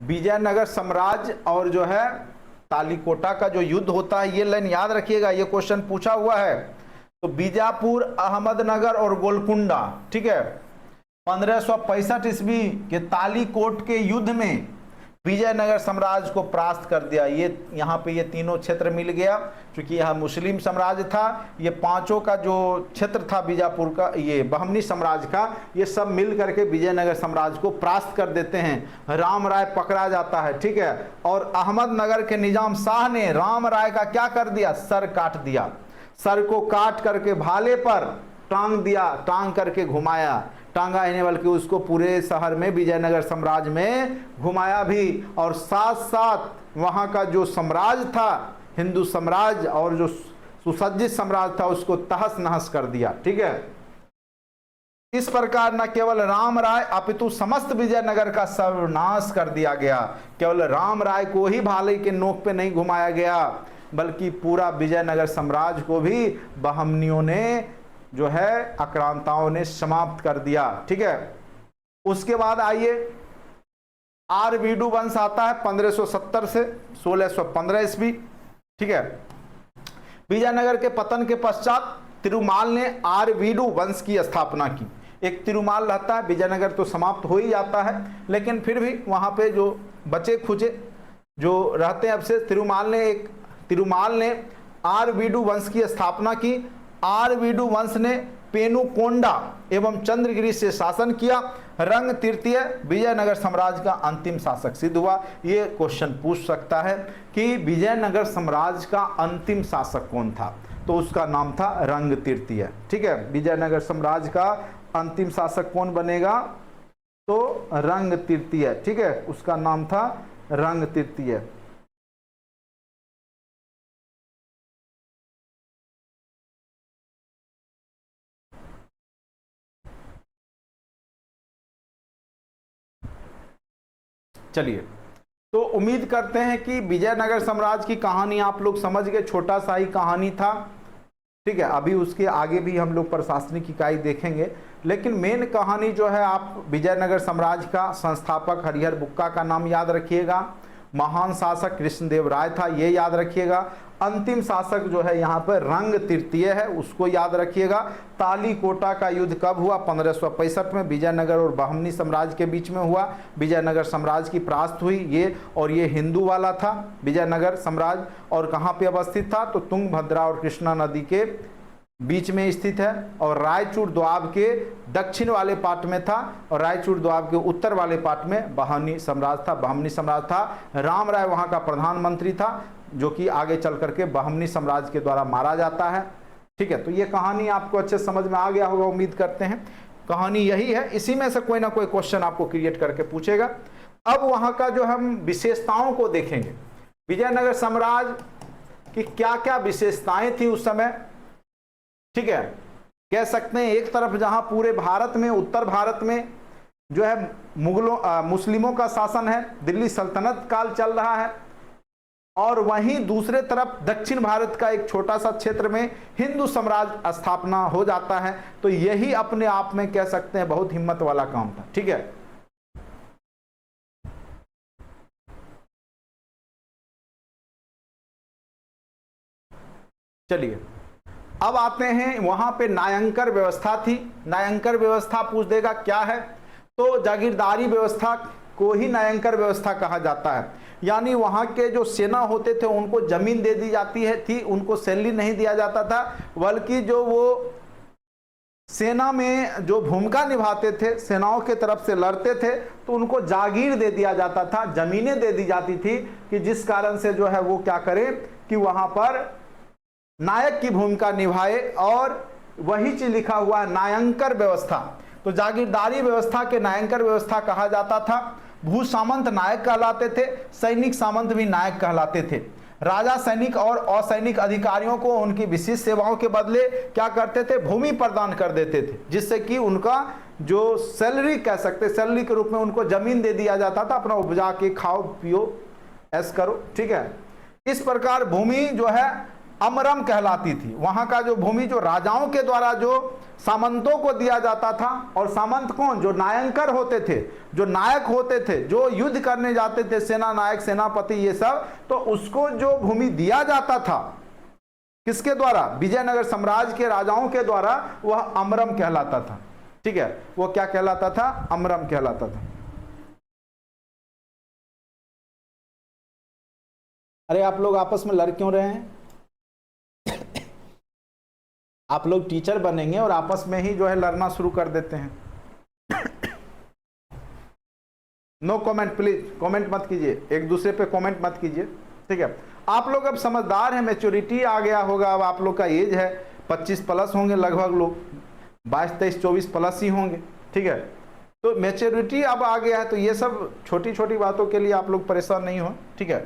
विजयनगर साम्राज्य और जो है तालीकोटा का जो युद्ध होता है, ये लाइन याद रखिएगा, ये क्वेश्चन पूछा हुआ है। तो बीजापुर, अहमदनगर और गोलकुंडा, ठीक है, 1565 ईस्वी के तालीकोट के युद्ध में विजयनगर साम्राज्य को परास्त कर दिया। ये यहाँ पे ये तीनों क्षेत्र मिल गया, क्योंकि यह मुस्लिम साम्राज्य था। ये 5 का जो क्षेत्र था बीजापुर का, ये बहमनी साम्राज्य का, ये सब मिल करके विजयनगर साम्राज्य को परास्त कर देते हैं। राम राय पकड़ा जाता है। ठीक है। और अहमदनगर के निजाम शाह ने राम राय का क्या कर दिया? सर काट दिया। सर को काट करके भाले पर टांग दिया, टांग करके घुमाया, टांगा ही नहीं बल्कि उसको पूरे शहर में विजयनगर साम्राज्य में घुमाया भी, और साथ साथ वहां का जो साम्राज्य था, हिंदू साम्राज्य और जो सुसज्जित साम्राज्य था, उसको तहस नहस कर दिया। ठीक है। इस प्रकार न केवल राम राय अपितु समस्त विजयनगर का सर्वनाश कर दिया गया। केवल राम राय को ही भाले के नोक पे नहीं घुमाया गया, बल्कि पूरा विजयनगर साम्राज्य को भी बहमनियों ने जो है आक्रांताओं ने समाप्त कर दिया। ठीक है। उसके बाद आइए, आरवीडू वंश आता है 1570 से 1615 ईस्वी। ठीक है। विजयनगर के पतन के पश्चात तिरुमाल ने आरवीडू वंश की स्थापना की। एक तिरुमाल रहता है, विजयनगर तो समाप्त हो ही जाता है, लेकिन फिर भी वहां पे जो बचे खुचे जो रहते हैं, अब से तिरुमाल ने आरवीडू वंश की स्थापना की। आरवीडू वंश ने पेनुकोंडा एवं चंद्रगिरी से शासन किया। रंग तृतीय विजयनगर साम्राज्य का अंतिम शासक सिद्ध हुआ। ये क्वेश्चन पूछ सकता है कि विजयनगर साम्राज्य का अंतिम शासक कौन था? तो उसका नाम था रंग तृतीय। ठीक है। विजयनगर साम्राज्य का अंतिम शासक कौन बनेगा? तो रंग तृतीय। ठीक है। उसका नाम था रंग तृतीय। चलिए, तो उम्मीद करते हैं कि विजयनगर साम्राज्य की कहानी आप लोग समझ गए। छोटा सा ही कहानी था। ठीक है। अभी उसके आगे भी हम लोग प्रशासनिक इकाई देखेंगे, लेकिन मेन कहानी जो है, आप विजयनगर साम्राज्य का संस्थापक हरिहर बुक्का का नाम याद रखिएगा। महान शासक कृष्णदेव राय था, ये याद रखिएगा। अंतिम शासक जो है यहाँ पर रंग तृतीय है, उसको याद रखिएगा। तालीकोटा का युद्ध कब हुआ? 1565 में विजयनगर और बहमनी साम्राज्य के बीच में हुआ। विजयनगर साम्राज्य की परास्त हुई ये, और ये हिंदू वाला था विजयनगर साम्राज्य। और कहाँ पे अवस्थित था? तो तुंगभद्रा और कृष्णा नदी के बीच में स्थित है, और रायचूर द्वाब के दक्षिण वाले पार्ट में था, और रायचूर द्वाब के उत्तर वाले पार्ट में बहमनी साम्राज्य था। राम राय वहाँ का प्रधानमंत्री था, जो कि आगे चल करके बहमनी साम्राज्य के द्वारा मारा जाता है। ठीक है। तो ये कहानी आपको अच्छे समझ में आ गया होगा, उम्मीद करते हैं। कहानी यही है, इसी में से कोई ना कोई क्वेश्चन आपको क्रिएट करके पूछेगा। अब वहां का जो हम विशेषताओं को देखेंगे, विजयनगर साम्राज्य की क्या क्या विशेषताएं थी उस समय। ठीक है, कह सकते हैं एक तरफ जहां पूरे भारत में, उत्तर भारत में जो है मुस्लिमों का शासन है, दिल्ली सल्तनत काल चल रहा है, और वहीं दूसरे तरफ दक्षिण भारत का एक छोटा सा क्षेत्र में हिंदू साम्राज्य स्थापना हो जाता है। तो यही अपने आप में कह सकते हैं बहुत हिम्मत वाला काम था। ठीक है, चलिए अब आते हैं, वहां पे नायंकर व्यवस्था थी। नायंकर व्यवस्था पूछ देगा क्या है, तो जागीरदारी व्यवस्था को ही नायंकर व्यवस्था कहा जाता है। यानी वहां के जो सेना होते थे उनको जमीन दे दी जाती है थी, उनको सैलरी नहीं दिया जाता था, बल्कि जो वो सेना में जो भूमिका निभाते थे, सेनाओं के तरफ से लड़ते थे, तो उनको जागीर दे दिया जाता था, जमीनें दे दी जाती थी, कि जिस कारण से जो है वो क्या करें कि वहां पर नायक की भूमिका निभाए। और वही चीज लिखा हुआ है नायंकर व्यवस्था। तो जागीरदारी व्यवस्था के नायंकर व्यवस्था कहा जाता था। भू सामंत नायक कहलाते थे, सैनिक सामंत भी नायक कहलाते थे। राजा सैनिक और असैनिक अधिकारियों को उनकी विशेष सेवाओं के बदले क्या करते थे, भूमि प्रदान कर देते थे, जिससे कि उनका जो सैलरी कह सकते, सैलरी के रूप में उनको जमीन दे दिया जाता था, अपना उपजा के खाओ पियो ऐस करो। ठीक है, इस प्रकार भूमि जो है अमरम कहलाती थी। वहां का जो भूमि जो राजाओं के द्वारा जो सामंतों को दिया जाता था, और सामंत कौन, जो नायंकर होते थे, जो नायक होते थे, जो युद्ध करने जाते थे, सेना नायक, सेनापति, ये सब, तो उसको जो भूमि दिया जाता था किसके द्वारा, विजयनगर साम्राज्य के राजाओं के द्वारा, वह अमरम कहलाता था। ठीक है, वो क्या कहलाता था, अमरम कहलाता था। अरे आप लोग आपस में लड़ क्यों रहे हैं? आप लोग टीचर बनेंगे और आपस में ही जो है लड़ना शुरू कर देते हैं। नो कमेंट प्लीज, कमेंट मत कीजिए, एक दूसरे पे कमेंट मत कीजिए। ठीक है, आप लोग अब समझदार हैं, मैच्योरिटी आ गया होगा, अब आप लोग का एज है 25 प्लस होंगे लगभग, लोग 22, 23, 24 प्लस ही होंगे। ठीक है, तो मैच्योरिटी अब आ गया है, तो ये सब छोटी छोटी बातों के लिए आप लोग परेशान नहीं हो। ठीक है,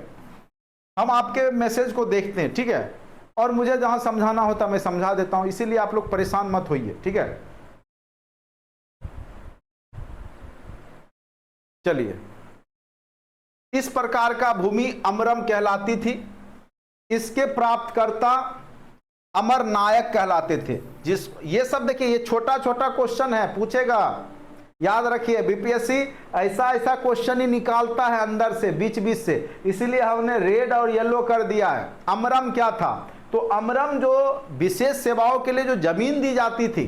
हम आपके मैसेज को देखते हैं। ठीक है, और मुझे जहां समझाना होता मैं समझा देता हूं, इसीलिए आप लोग परेशान मत होइए। ठीक है, चलिए, इस प्रकार का भूमि अमरम कहलाती थी। इसके प्राप्तकर्ता अमर नायक कहलाते थे। जिस ये सब देखिए, ये छोटा छोटा क्वेश्चन है, पूछेगा, याद रखिए, बीपीएससी ऐसा ऐसा क्वेश्चन ही निकालता है अंदर से, बीच बीच से, इसीलिए हमने रेड और येलो कर दिया है। अमरम क्या था, तो अमरम जो विशेष सेवाओं के लिए जो जमीन दी जाती थी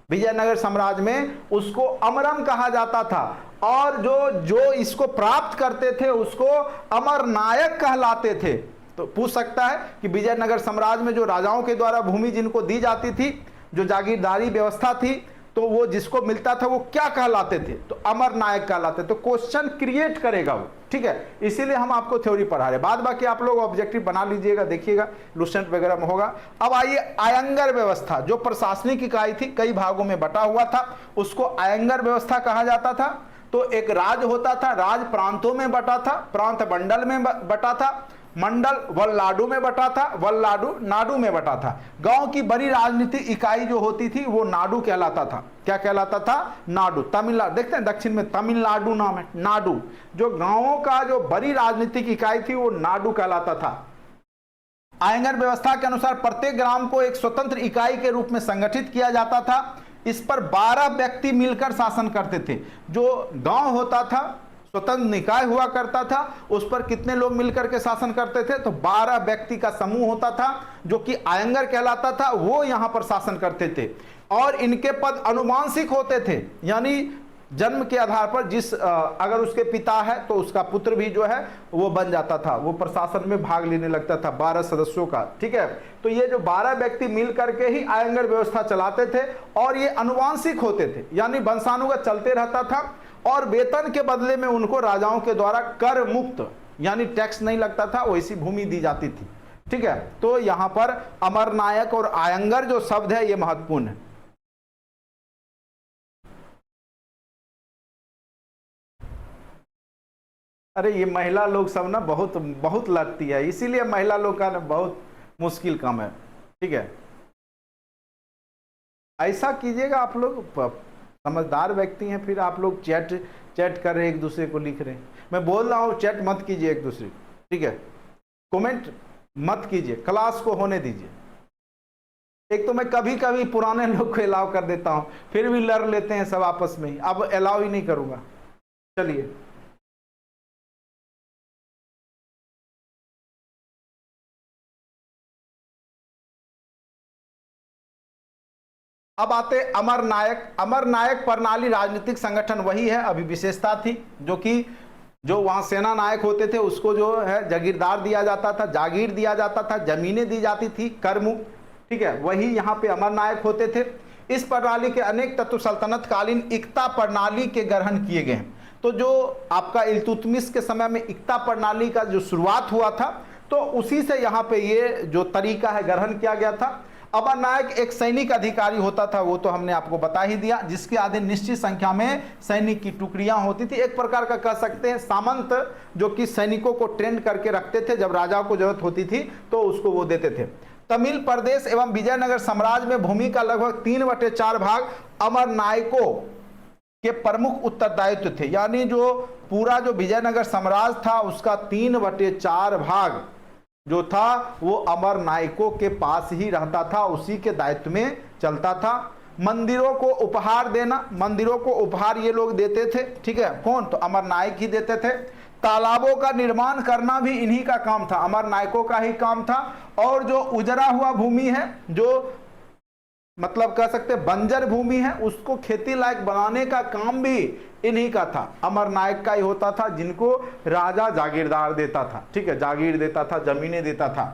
विजयनगर साम्राज्य में, उसको अमरम कहा जाता था। और जो इसको प्राप्त करते थे उसको अमर नायक कहलाते थे। तो पूछ सकता है कि विजयनगर साम्राज्य में जो राजाओं के द्वारा भूमि जिनको दी जाती थी, जो जागीरदारी व्यवस्था थी, तो वो जिसको मिलता था वो क्या कहलाते थे, तो अमर नायक कहलाते। तो क्वेश्चन क्रिएट करेगा वो। ठीक है, इसीलिए हम आपको थ्योरी पढ़ा रहे हैं, बाद बाकी आप लोग ऑब्जेक्टिव बना लीजिएगा, देखिएगा लुसेंट वगैरह में होगा। अब आइए, आयंगर व्यवस्था जो प्रशासनिक इकाई थी, कई भागों में बटा हुआ था, उसको आयंगर व्यवस्था कहा जाता था। तो एक राज होता था, राज प्रांतों में बटा था, प्रांत मंडल में बटा था, मंडल वल्लाडू में बटा था, वल्लाडू नाडू में बटा था। गांव की बड़ी राजनीतिक इकाई जो होती थी वो नाडू कहलाता था। क्या कहलाता था, नाडू। तमिलनाडु देखते हैं, दक्षिण में तमिलनाडु नाम है, नाडू। जो गांवों का जो बड़ी राजनीतिक इकाई थी वो नाडू कहलाता था। आयंगर व्यवस्था के अनुसार प्रत्येक ग्राम को एक स्वतंत्र इकाई के रूप में संगठित किया जाता था। इस पर 12 व्यक्ति मिलकर शासन करते थे। जो गांव होता था, स्वतंत्र निकाय हुआ करता था, उस पर कितने लोग मिलकर के शासन करते थे, तो 12 व्यक्ति का समूह होता था, जो कि आयंगर कहलाता था। वो यहां पर शासन करते थे, और इनके पद अनुवांशिक होते थे, यानी जन्म के आधार पर अगर उसके पिता है तो उसका पुत्र भी जो है वो बन जाता था, वो प्रशासन में भाग लेने लगता था 12 सदस्यों का। ठीक है, तो ये जो 12 व्यक्ति मिल करके ही आयंगर व्यवस्था चलाते थे, और ये अनुवांशिक होते थे, यानी वंशानुगत चलते रहता था। और वेतन के बदले में उनको राजाओं के द्वारा कर मुक्त, यानी टैक्स नहीं लगता था, वैसी भूमि दी जाती थी। ठीक है, तो यहां पर अमरनायक और आयंगर जो शब्द है ये महत्वपूर्ण है। अरे ये महिला लोग सब ना बहुत बहुत लड़ती है, इसीलिए महिला लोग का ना बहुत मुश्किल काम है। ठीक है, ऐसा कीजिएगा आप लोग, समझदार व्यक्ति हैं, फिर आप लोग चैट चैट कर रहे एक दूसरे को लिख रहे हैं। मैं बोल रहा हूँ चैट मत कीजिए एक दूसरे को, ठीक है, कमेंट मत कीजिए, क्लास को होने दीजिए। एक तो मैं कभी कभी पुराने लोग को अलाउ कर देता हूँ, फिर भी लड़ लेते हैं सब आपस में ही, अब अलाउ ही नहीं करूँगा। चलिए, अब आते अमर नायक। अमर नायक प्रणाली राजनीतिक संगठन वही है, अभी विशेषता थी जो कि जो वहां सेना नायक होते थे उसको जो है जागीरदार दिया जाता था, जागीर दिया जाता था, जमीनें दी जाती थी कर मुक्त। ठीक है, वही यहाँ पे अमर नायक होते थे। इस प्रणाली के अनेक तत्व सल्तनत कालीन इक्ता प्रणाली के ग्रहण किए गए हैं। तो जो आपका इल्तुतमिश के समय में इक्ता प्रणाली का जो शुरुआत हुआ था, तो उसी से यहाँ पे ये जो तरीका है ग्रहण किया गया था। अमर नायक एक सैनिक अधिकारी होता था, वो तो हमने आपको बता ही दिया, जिसके अधीन निश्चित संख्या में सैनिक की टुकड़ियां होती थी। एक प्रकार का कह सकते हैं सामंत, जो कि सैनिकों को ट्रेन करके रखते थे, जब राजा को जरूरत होती थी तो उसको वो देते थे। तमिल प्रदेश एवं विजयनगर साम्राज्य में भूमि का लगभग 3/4 भाग अमर नायकों के प्रमुख उत्तरदायित्व थे। यानी जो पूरा जो विजयनगर साम्राज्य था उसका 3/4 भाग जो था वो अमर नायकों के पास ही रहता था, उसी के दायित्व में चलता था। मंदिरों को उपहार देना, मंदिरों को उपहार ये लोग देते थे। ठीक है, कौन? तो अमर नायक ही देते थे। तालाबों का निर्माण करना भी इन्हीं का काम था, अमर नायकों का ही काम था। और जो उजरा हुआ भूमि है, जो मतलब कह सकते बंजर भूमि है, उसको खेती लायक बनाने का काम भी इन्हीं का था, अमर नायक का ही होता था, जिनको राजा जागीरदार देता था। ठीक है, जागीर देता था, जमीनें देता था।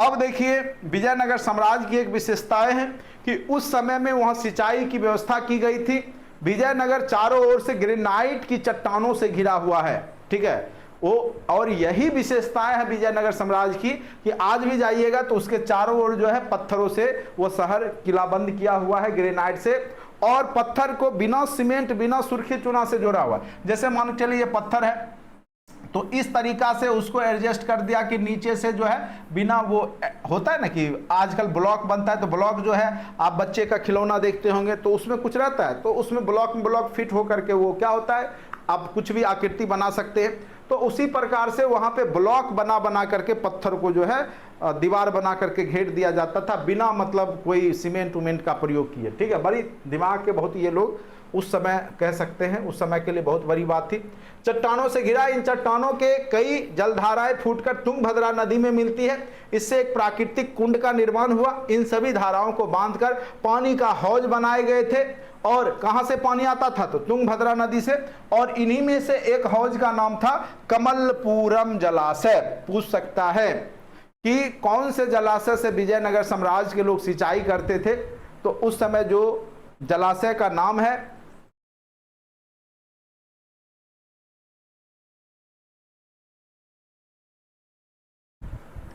अब देखिए, विजयनगर साम्राज्य की एक विशेषताएं हैं कि उस समय में वहां सिंचाई की व्यवस्था की गई थी। विजयनगर चारों ओर से ग्रेनाइट की चट्टानों से घिरा हुआ है। ठीक है, वो और यही विशेषताएं है विजयनगर साम्राज्य की कि आज भी जाइएगा तो उसके चारों ओर जो है पत्थरों से वो शहर किलाबंद किया हुआ है, ग्रेनाइट से, और पत्थर को बिना सीमेंट बिना सुर्खी चूना से जोड़ा हुआ है। जैसे मान चलिए ये पत्थर है, तो इस तरीका से उसको एडजस्ट कर दिया कि नीचे से जो है बिना वो होता है ना कि आजकल ब्लॉक बनता है, तो ब्लॉक जो है आप बच्चे का खिलौना देखते होंगे तो उसमें कुछ रहता है, तो उसमें ब्लॉक में ब्लॉक फिट होकर के वो क्या होता है, आप कुछ भी आकृति बना सकते हैं। तो उसी प्रकार से वहां पे ब्लॉक बना बना करके पत्थर को जो है दीवार बना करके घेर दिया जाता था, बिना मतलब कोई सीमेंट उमेंट का प्रयोग किए। ठीक है, बड़ी दिमाग के बहुत ये लोग उस समय कह सकते हैं, उस समय के लिए बहुत बड़ी बात थी। चट्टानों से घिरा, इन चट्टानों के कई जलधाराएं फूटकर तुंगभद्रा नदी में मिलती है। इससे एक प्राकृतिक कुंड का निर्माण हुआ। इन सभी धाराओं को बांधकर पानी का हौज बनाए गए थे। और कहां से पानी आता था? तो तुंगभद्रा नदी से। और इन्हीं में से एक हौज का नाम था कमलपुरम जलाशय। पूछ सकता है कि कौन से जलाशय से विजयनगर साम्राज्य के लोग सिंचाई करते थे? तो उस समय जो जलाशय का नाम है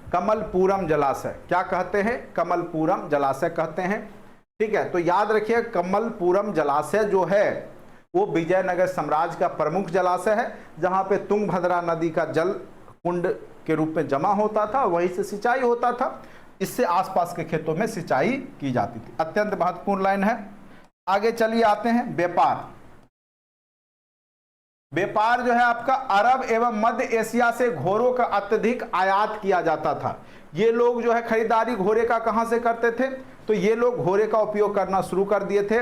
कमलपुरम जलाशय। क्या कहते हैं? कमलपुरम जलाशय कहते हैं। ठीक है, तो याद रखिए कमलपुरम जलाशय जो है वो विजयनगर साम्राज्य का प्रमुख जलाशय है, जहां पे तुंगभद्रा नदी का जल कुंड के रूप में जमा होता था, वहीं से सिंचाई होता था। इससे आसपास के खेतों में सिंचाई की जाती थी। अत्यंत महत्वपूर्ण लाइन है। आगे चलिए आते हैं व्यापार। व्यापार जो है आपका अरब एवं मध्य एशिया से घोड़ों का अत्यधिक आयात किया जाता था। ये लोग जो है खरीदारी घोड़े का कहां से करते थे? तो ये लोग घोड़े का उपयोग करना शुरू कर दिए थे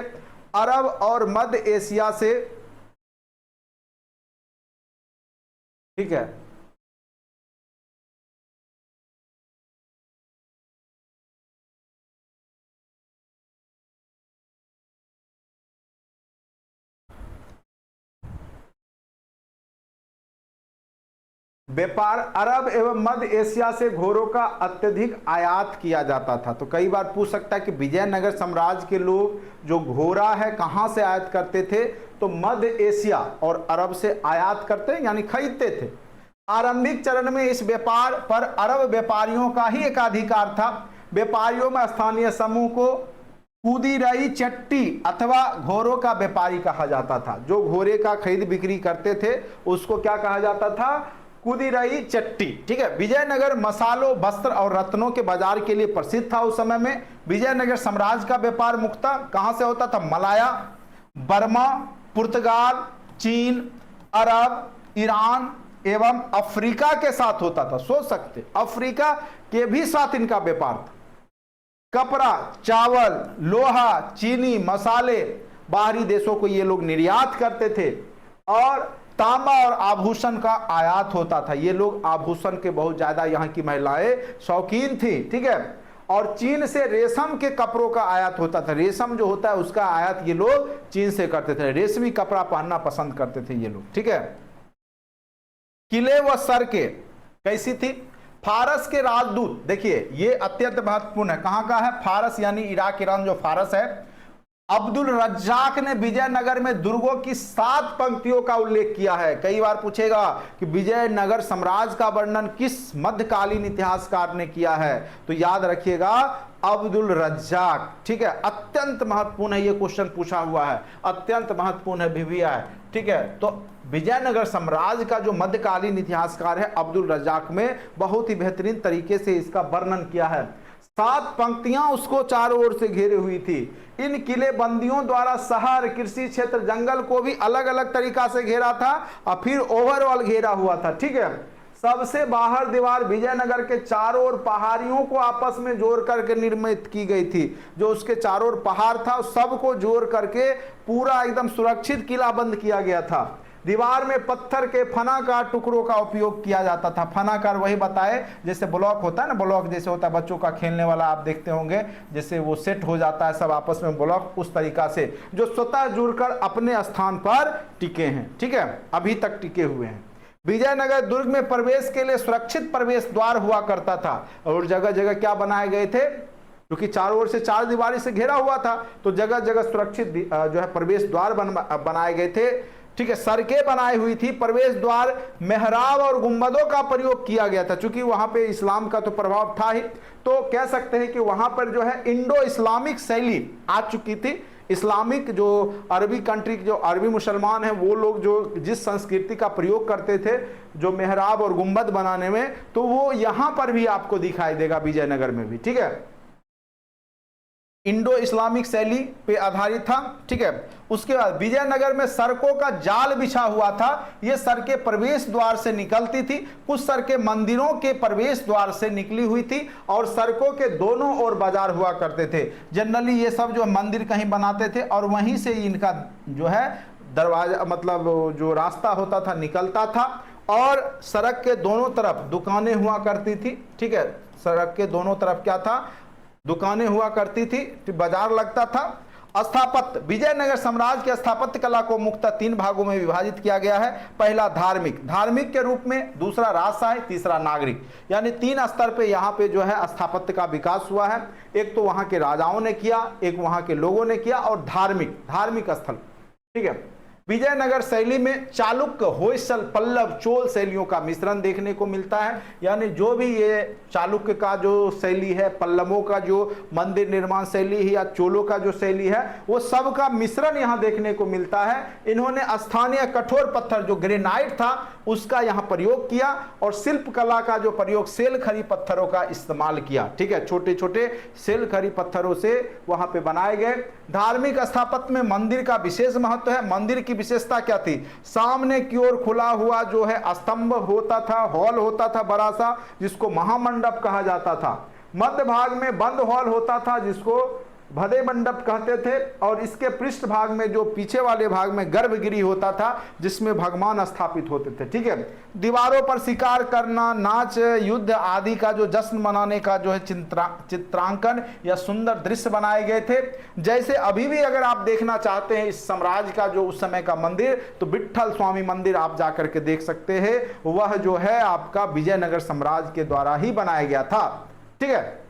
अरब और मध्य एशिया से। ठीक है, व्यापार अरब एवं मध्य एशिया से घोड़ों का अत्यधिक आयात किया जाता था। तो कई बार पूछ सकता है कि विजयनगर साम्राज्य के लोग जो घोड़ा है कहां से आयात करते थे? तो मध्य एशिया और अरब से आयात करते यानी खरीदते थे। आरंभिक चरण में इस व्यापार पर अरब व्यापारियों का ही एकाधिकार था। व्यापारियों में स्थानीय समूह को कुदिरई चट्टी अथवा घोड़ों का व्यापारी कहा जाता था। जो घोड़े का खरीद बिक्री करते थे उसको क्या कहा जाता था? कुदिरई चट्टी। ठीक है। विजयनगर मसालों, वस्त्र और रत्नों के बाजार के लिए प्रसिद्ध था उस समय में। विजयनगर साम्राज्य का व्यापार मुख्यतः कहां से होता था? मलाया, बर्मा, पुर्तगाल, चीन, अरब, ईरान एवं अफ्रीका के साथ होता था। सोच सकते, अफ्रीका के भी साथ इनका व्यापार था। कपड़ा, चावल, लोहा, चीनी, मसाले बाहरी देशों को ये लोग निर्यात करते थे और तांबा और आभूषण का आयात होता था। ये लोग आभूषण के बहुत ज्यादा यहाँ की महिलाएं शौकीन थी। ठीक है। और चीन से रेशम के कपड़ों का आयात होता था। रेशम जो होता है उसका आयात ये लोग चीन से करते थे। रेशमी कपड़ा पहनना पसंद करते थे ये लोग। ठीक है। किले व सड़कें कैसी थी? फारस के राजदूत, देखिए ये अत्यंत महत्वपूर्ण है। कहां का है? फारस यानी इराक ईरान जो फारस है। अब्दुल रज्जाक ने विजयनगर में दुर्गों की 7 पंक्तियों का उल्लेख किया है। कई बार पूछेगा कि विजयनगर साम्राज्य का वर्णन किस मध्यकालीन इतिहासकार ने किया है, तो याद रखिएगा अब्दुल रज्जाक। ठीक है। अत्यंत महत्वपूर्ण है, ये क्वेश्चन पूछा हुआ है, अत्यंत महत्वपूर्ण है VVI। ठीक है। तो विजयनगर साम्राज्य का जो मध्यकालीन इतिहासकार है अब्दुल रज्जाक में बहुत ही बेहतरीन तरीके से इसका वर्णन किया है। 7 पंक्तियां उसको चारों ओर से घेरे हुई थी। इन किले बंदियों द्वारा शहर, कृषि क्षेत्र, जंगल को भी अलग अलग तरीका से घेरा था और फिर ओवरऑल घेरा हुआ था। ठीक है। सबसे बाहर दीवार विजयनगर के चारों ओर पहाड़ियों को आपस में जोड़ करके निर्मित की गई थी। जो उसके चारों ओर पहाड़ था सबको जोड़ करके पूरा एकदम सुरक्षित किला बंद किया गया था। दीवार में पत्थर के फनाकार टुकड़ों का उपयोग किया जाता था। फनाकार वही बताए जैसे ब्लॉक होता है ना, ब्लॉक जैसे होता है बच्चों का खेलने वाला, आप देखते होंगे जैसे वो सेट हो जाता है सब आपस में ब्लॉक, उस तरीका से जो स्वतः जुड़कर अपने स्थान पर टिके हैं। ठीक है। अभी तक टिके हुए हैं। विजयनगर दुर्ग में प्रवेश के लिए सुरक्षित प्रवेश द्वार हुआ करता था और जगह जगह क्या बनाए गए थे? क्योंकि चारों ओर से 4 दीवारी से घेरा हुआ था तो जगह जगह सुरक्षित जो है प्रवेश द्वार बनाए गए थे। ठीक है। सड़कें बनाई हुई थी। प्रवेश द्वार, मेहराब और गुंबदों का प्रयोग किया गया था। चूंकि वहां पे इस्लाम का तो प्रभाव था ही, तो कह सकते हैं कि वहां पर जो है इंडो इस्लामिक शैली आ चुकी थी। इस्लामिक जो अरबी कंट्री जो अरबी मुसलमान हैं वो लोग जो जिस संस्कृति का प्रयोग करते थे जो मेहराब और गुंबद बनाने में, तो वो यहां पर भी आपको दिखाई देगा विजयनगर में भी। ठीक है। इंडो इस्लामिक शैली पे आधारित था। ठीक है। उसके बाद विजयनगर में सड़कों का जाल बिछा हुआ था। ये सड़कें प्रवेश द्वार से निकलती थी। कुछ सड़कें मंदिरों के प्रवेश द्वार से निकली हुई थी और सड़कों के दोनों ओर बाजार हुआ करते थे। जनरली ये सब जो मंदिर कहीं बनाते थे और वहीं से इनका जो है दरवाजा मतलब जो रास्ता होता था निकलता था। और सड़क के दोनों तरफ दुकानें हुआ करती थी। ठीक है। सड़क के दोनों तरफ क्या था? दुकानें हुआ करती थी, बाजार लगता था। स्थापत्य, विजयनगर साम्राज्य के स्थापत्य कला को मुख्यतः 3 भागों में विभाजित किया गया है। पहला धार्मिक के रूप में, दूसरा राजशाही, तीसरा नागरिक। यानी 3 स्तर पे यहाँ पे जो है स्थापत्य का विकास हुआ है। एक तो वहाँ के राजाओं ने किया, एक वहाँ के लोगों ने किया, और धार्मिक स्थल। ठीक है। विजयनगर शैली में चालुक्य, होयसल, पल्लव, चोल शैलियों का मिश्रण देखने को मिलता है। यानी जो भी ये चालुक्य का जो शैली है, पल्लवों का जो मंदिर निर्माण शैली है या चोलों का जो शैली है, वो सब का मिश्रण यहाँ देखने को मिलता है। इन्होंने स्थानीय कठोर पत्थर जो ग्रेनाइट था उसका यहाँ प्रयोग किया और शिल्प कला का जो प्रयोग सेल खरी पत्थरों का इस्तेमाल किया। ठीक है। छोटे छोटे सेल खरी पत्थरों से वहां पे बनाए गए। धार्मिक स्थापत्य में मंदिर का विशेष महत्व है। मंदिर की विशेषता क्या थी? सामने की ओर खुला हुआ जो है स्तंभ होता था, हॉल होता था बड़ा सा, जिसको महामंडप कहा जाता था। मध्य भाग में बंद हॉल होता था जिसको भदे मंडप कहते थे, और इसके पृष्ठ भाग में जो पीछे वाले भाग में गर्भगृह होता था जिसमें भगवान स्थापित होते थे। ठीक है। दीवारों पर शिकार करना, नाच, युद्ध आदि का जो जश्न मनाने का जो है चित्रांकन या सुंदर दृश्य बनाए गए थे। जैसे अभी भी अगर आप देखना चाहते हैं इस साम्राज्य का जो उस समय का मंदिर, तो विट्ठल स्वामी मंदिर आप जाकर के देख सकते हैं। वह जो है आपका विजयनगर साम्राज्य के द्वारा ही बनाया गया था। ठीक है।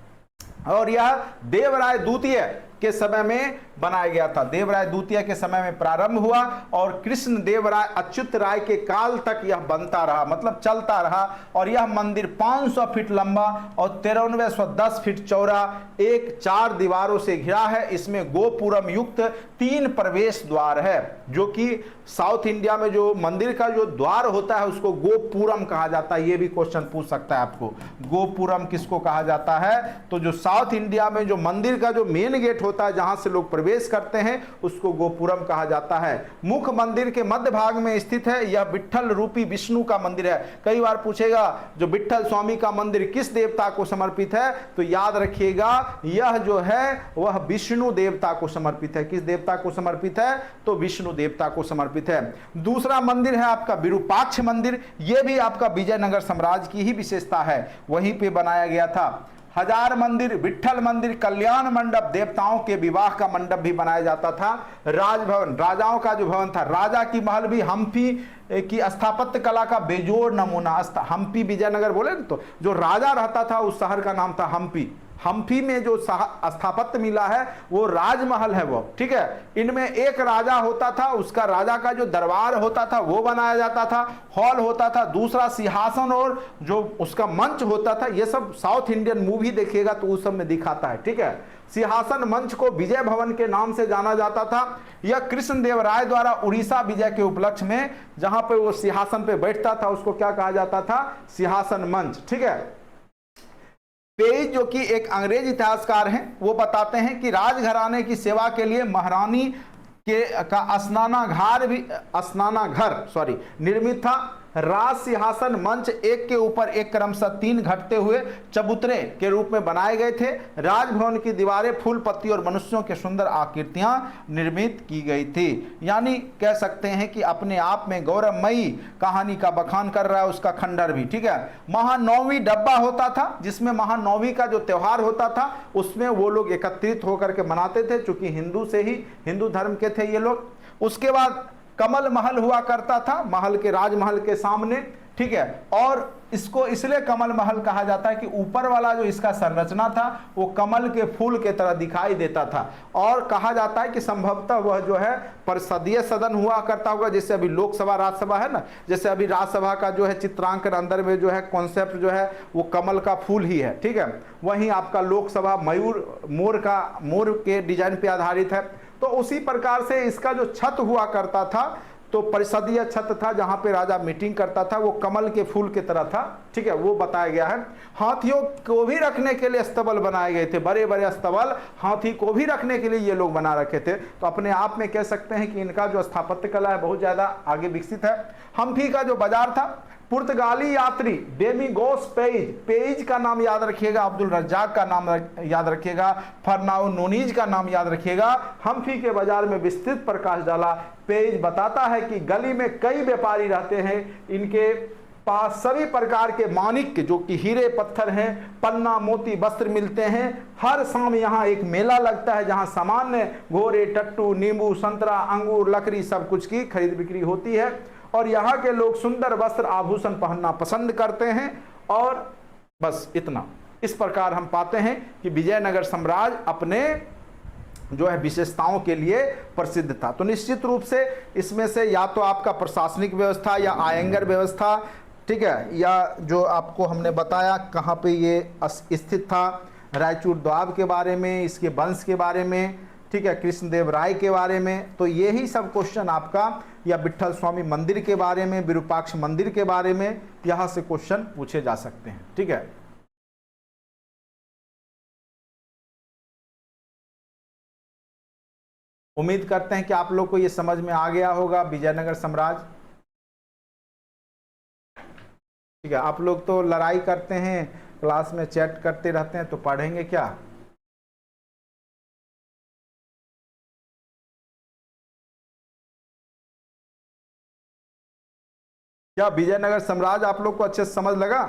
और यह देवराय द्वितीय के समय में बनाया गया था। देवराय द्वितीय के समय में प्रारंभ हुआ और कृष्ण देव राय अच्युत राय के काल तक यह बनता रहा, मतलब चलता रहा। और यह मंदिर 500 फीट लंबा और 9310 फीट चौड़ा, एक 4 दीवारों से घिरा है। इसमें गोपुरम युक्त 3 प्रवेश द्वार है, जो कि साउथ इंडिया में जो मंदिर का जो द्वार होता है उसको गोपुरम कहा जाता है। ये भी क्वेश्चन पूछ सकता है आपको, गोपुरम किसको कहा जाता है? तो जो साउथ इंडिया में जो मंदिर का जो मेन गेट होता है जहां से लोग प्रवेश करते हैं उसको गोपुरम कहा जाता है। मुख्य मंदिर के मध्य भाग में स्थित है। यह विट्ठल रूपी विष्णु का मंदिर है। कई बार पूछेगा जो विट्ठल स्वामी का मंदिर किस देवता को समर्पित है, तो याद रखिएगा यह जो है वह विष्णु देवता को समर्पित है। किस देवता को समर्पित है? तो विष्णु देवता को समर्पित है। दूसरा मंदिर है आपका विरूपाक्ष मंदिर। यह भी आपका विजयनगर साम्राज्य की ही विशेषता है, वहीं पे बनाया गया था। हजार मंदिर, विट्ठल मंदिर, कल्याण मंडप, देवताओं के विवाह का मंडप भी बनाया जाता था। राजभवन, राजाओं का जो भवन था, राजा की महल भी हम्पी की स्थापत्य कला का बेजोड़ नमूना। हम्पी विजयनगर बोले ना, तो जो राजा रहता था उस शहर का नाम था हम्पी। हम्पी में जो स्थापत्य मिला है वो राजमहल है वो, ठीक है। इनमें एक राजा होता था, उसका राजा का जो दरबार होता था वो बनाया जाता था, हॉल होता था, दूसरा सिंहासन और जो उसका मंच होता था। ये सब साउथ इंडियन मूवी देखिएगा तो उस सब में दिखाता है, ठीक है। सिंहासन मंच को विजय भवन के नाम से जाना जाता था। यह कृष्णदेव राय द्वारा उड़ीसा विजय के उपलक्ष्य में जहां पे वो सिंहासन पे बैठता था उसको क्या कहा जाता था? सिंहासन मंच, ठीक है। पेज जो कि एक अंग्रेज इतिहासकार हैं वो बताते हैं कि राजघराने की सेवा के लिए महारानी का स्नानाघर निर्मित था। राज सिंहासन मंच एक के ऊपर एक क्रमशः 3 घटते हुए चबूतरे के रूप में बनाए गए थे। राजभवन की दीवारें फूल पत्ती और मनुष्यों के सुंदर आकृतियां निर्मित की गई थी। यानी कह सकते हैं कि अपने आप में गौरवमयी कहानी का बखान कर रहा है उसका खंडर भी, ठीक है। महानवमी डब्बा होता था जिसमें महानवमी का जो त्योहार होता था उसमें वो लोग एकत्रित होकर के मनाते थे, चूंकि हिंदू धर्म के थे ये लोग। उसके बाद कमल महल हुआ करता था महल के, राजमहल के सामने, ठीक है। और इसको इसलिए कमल महल कहा जाता है कि ऊपर वाला जो इसका संरचना था वो कमल के फूल के तरह दिखाई देता था। और कहा जाता है कि संभवतः वह जो है परिषदीय सदन हुआ करता होगा, जैसे अभी लोकसभा राज्यसभा है ना, जैसे अभी राज्यसभा का जो है चित्रांकन अंदर में जो है कॉन्सेप्ट जो है वो कमल का फूल ही है, ठीक है। वहीं आपका लोकसभा मोर के डिजाइन पे आधारित है। तो उसी प्रकार से इसका जो छत हुआ करता था तो परिषदीय छत था जहां पे राजा मीटिंग करता था, वो कमल के फूल की तरह था, ठीक है, वो बताया गया है। हाथियों को भी रखने के लिए स्तबल बनाए गए थे, बड़े बड़े स्तबल हाथी को भी रखने के लिए ये लोग बना रखे थे। तो अपने आप में कह सकते हैं कि इनका जो स्थापत्य कला है बहुत ज्यादा आगे विकसित है। हम्पी का जो बाजार था, पुर्तगाली यात्री डेमिगोस पेज का नाम याद रखिएगा, अब्दुल रज्जाक का नाम याद रखिएगा, फरनाओ नूनीज का नाम याद रखिएगा। हम्पी के बाजार में विस्तृत प्रकाश डाला। पेज बताता है कि गली में कई व्यापारी रहते हैं, इनके पास सभी प्रकार के माणिक्य जो कि हीरे पत्थर हैं, पन्ना मोती वस्त्र मिलते हैं। हर शाम यहाँ एक मेला लगता है जहाँ सामान्य घोड़े, टट्टू, नींबू, संतरा, अंगूर, लकड़ी सब कुछ की खरीद बिक्री होती है। और यहाँ के लोग सुंदर वस्त्र आभूषण पहनना पसंद करते हैं। और बस इतना, इस प्रकार हम पाते हैं कि विजयनगर साम्राज्य अपने जो है विशेषताओं के लिए प्रसिद्ध था। तो निश्चित रूप से इसमें से या तो आपका प्रशासनिक व्यवस्था या आयंगर व्यवस्था, ठीक है, या जो आपको हमने बताया कहाँ पे ये स्थित था, रायचूर द्वाब के बारे में, इसके वंश के बारे में, ठीक है, कृष्णदेव राय के बारे में। तो यही सब क्वेश्चन आपका, या विट्ठल स्वामी मंदिर के बारे में, विरूपाक्ष मंदिर के बारे में, यहाँ से क्वेश्चन पूछे जा सकते हैं, ठीक है। उम्मीद करते हैं कि आप लोग को ये समझ में आ गया होगा विजयनगर साम्राज्य, ठीक है। आप लोग तो लड़ाई करते हैं, क्लास में चैट करते रहते हैं, तो पढ़ेंगे क्या? क्या विजयनगर साम्राज्य आप लोग को अच्छे से समझ लगा?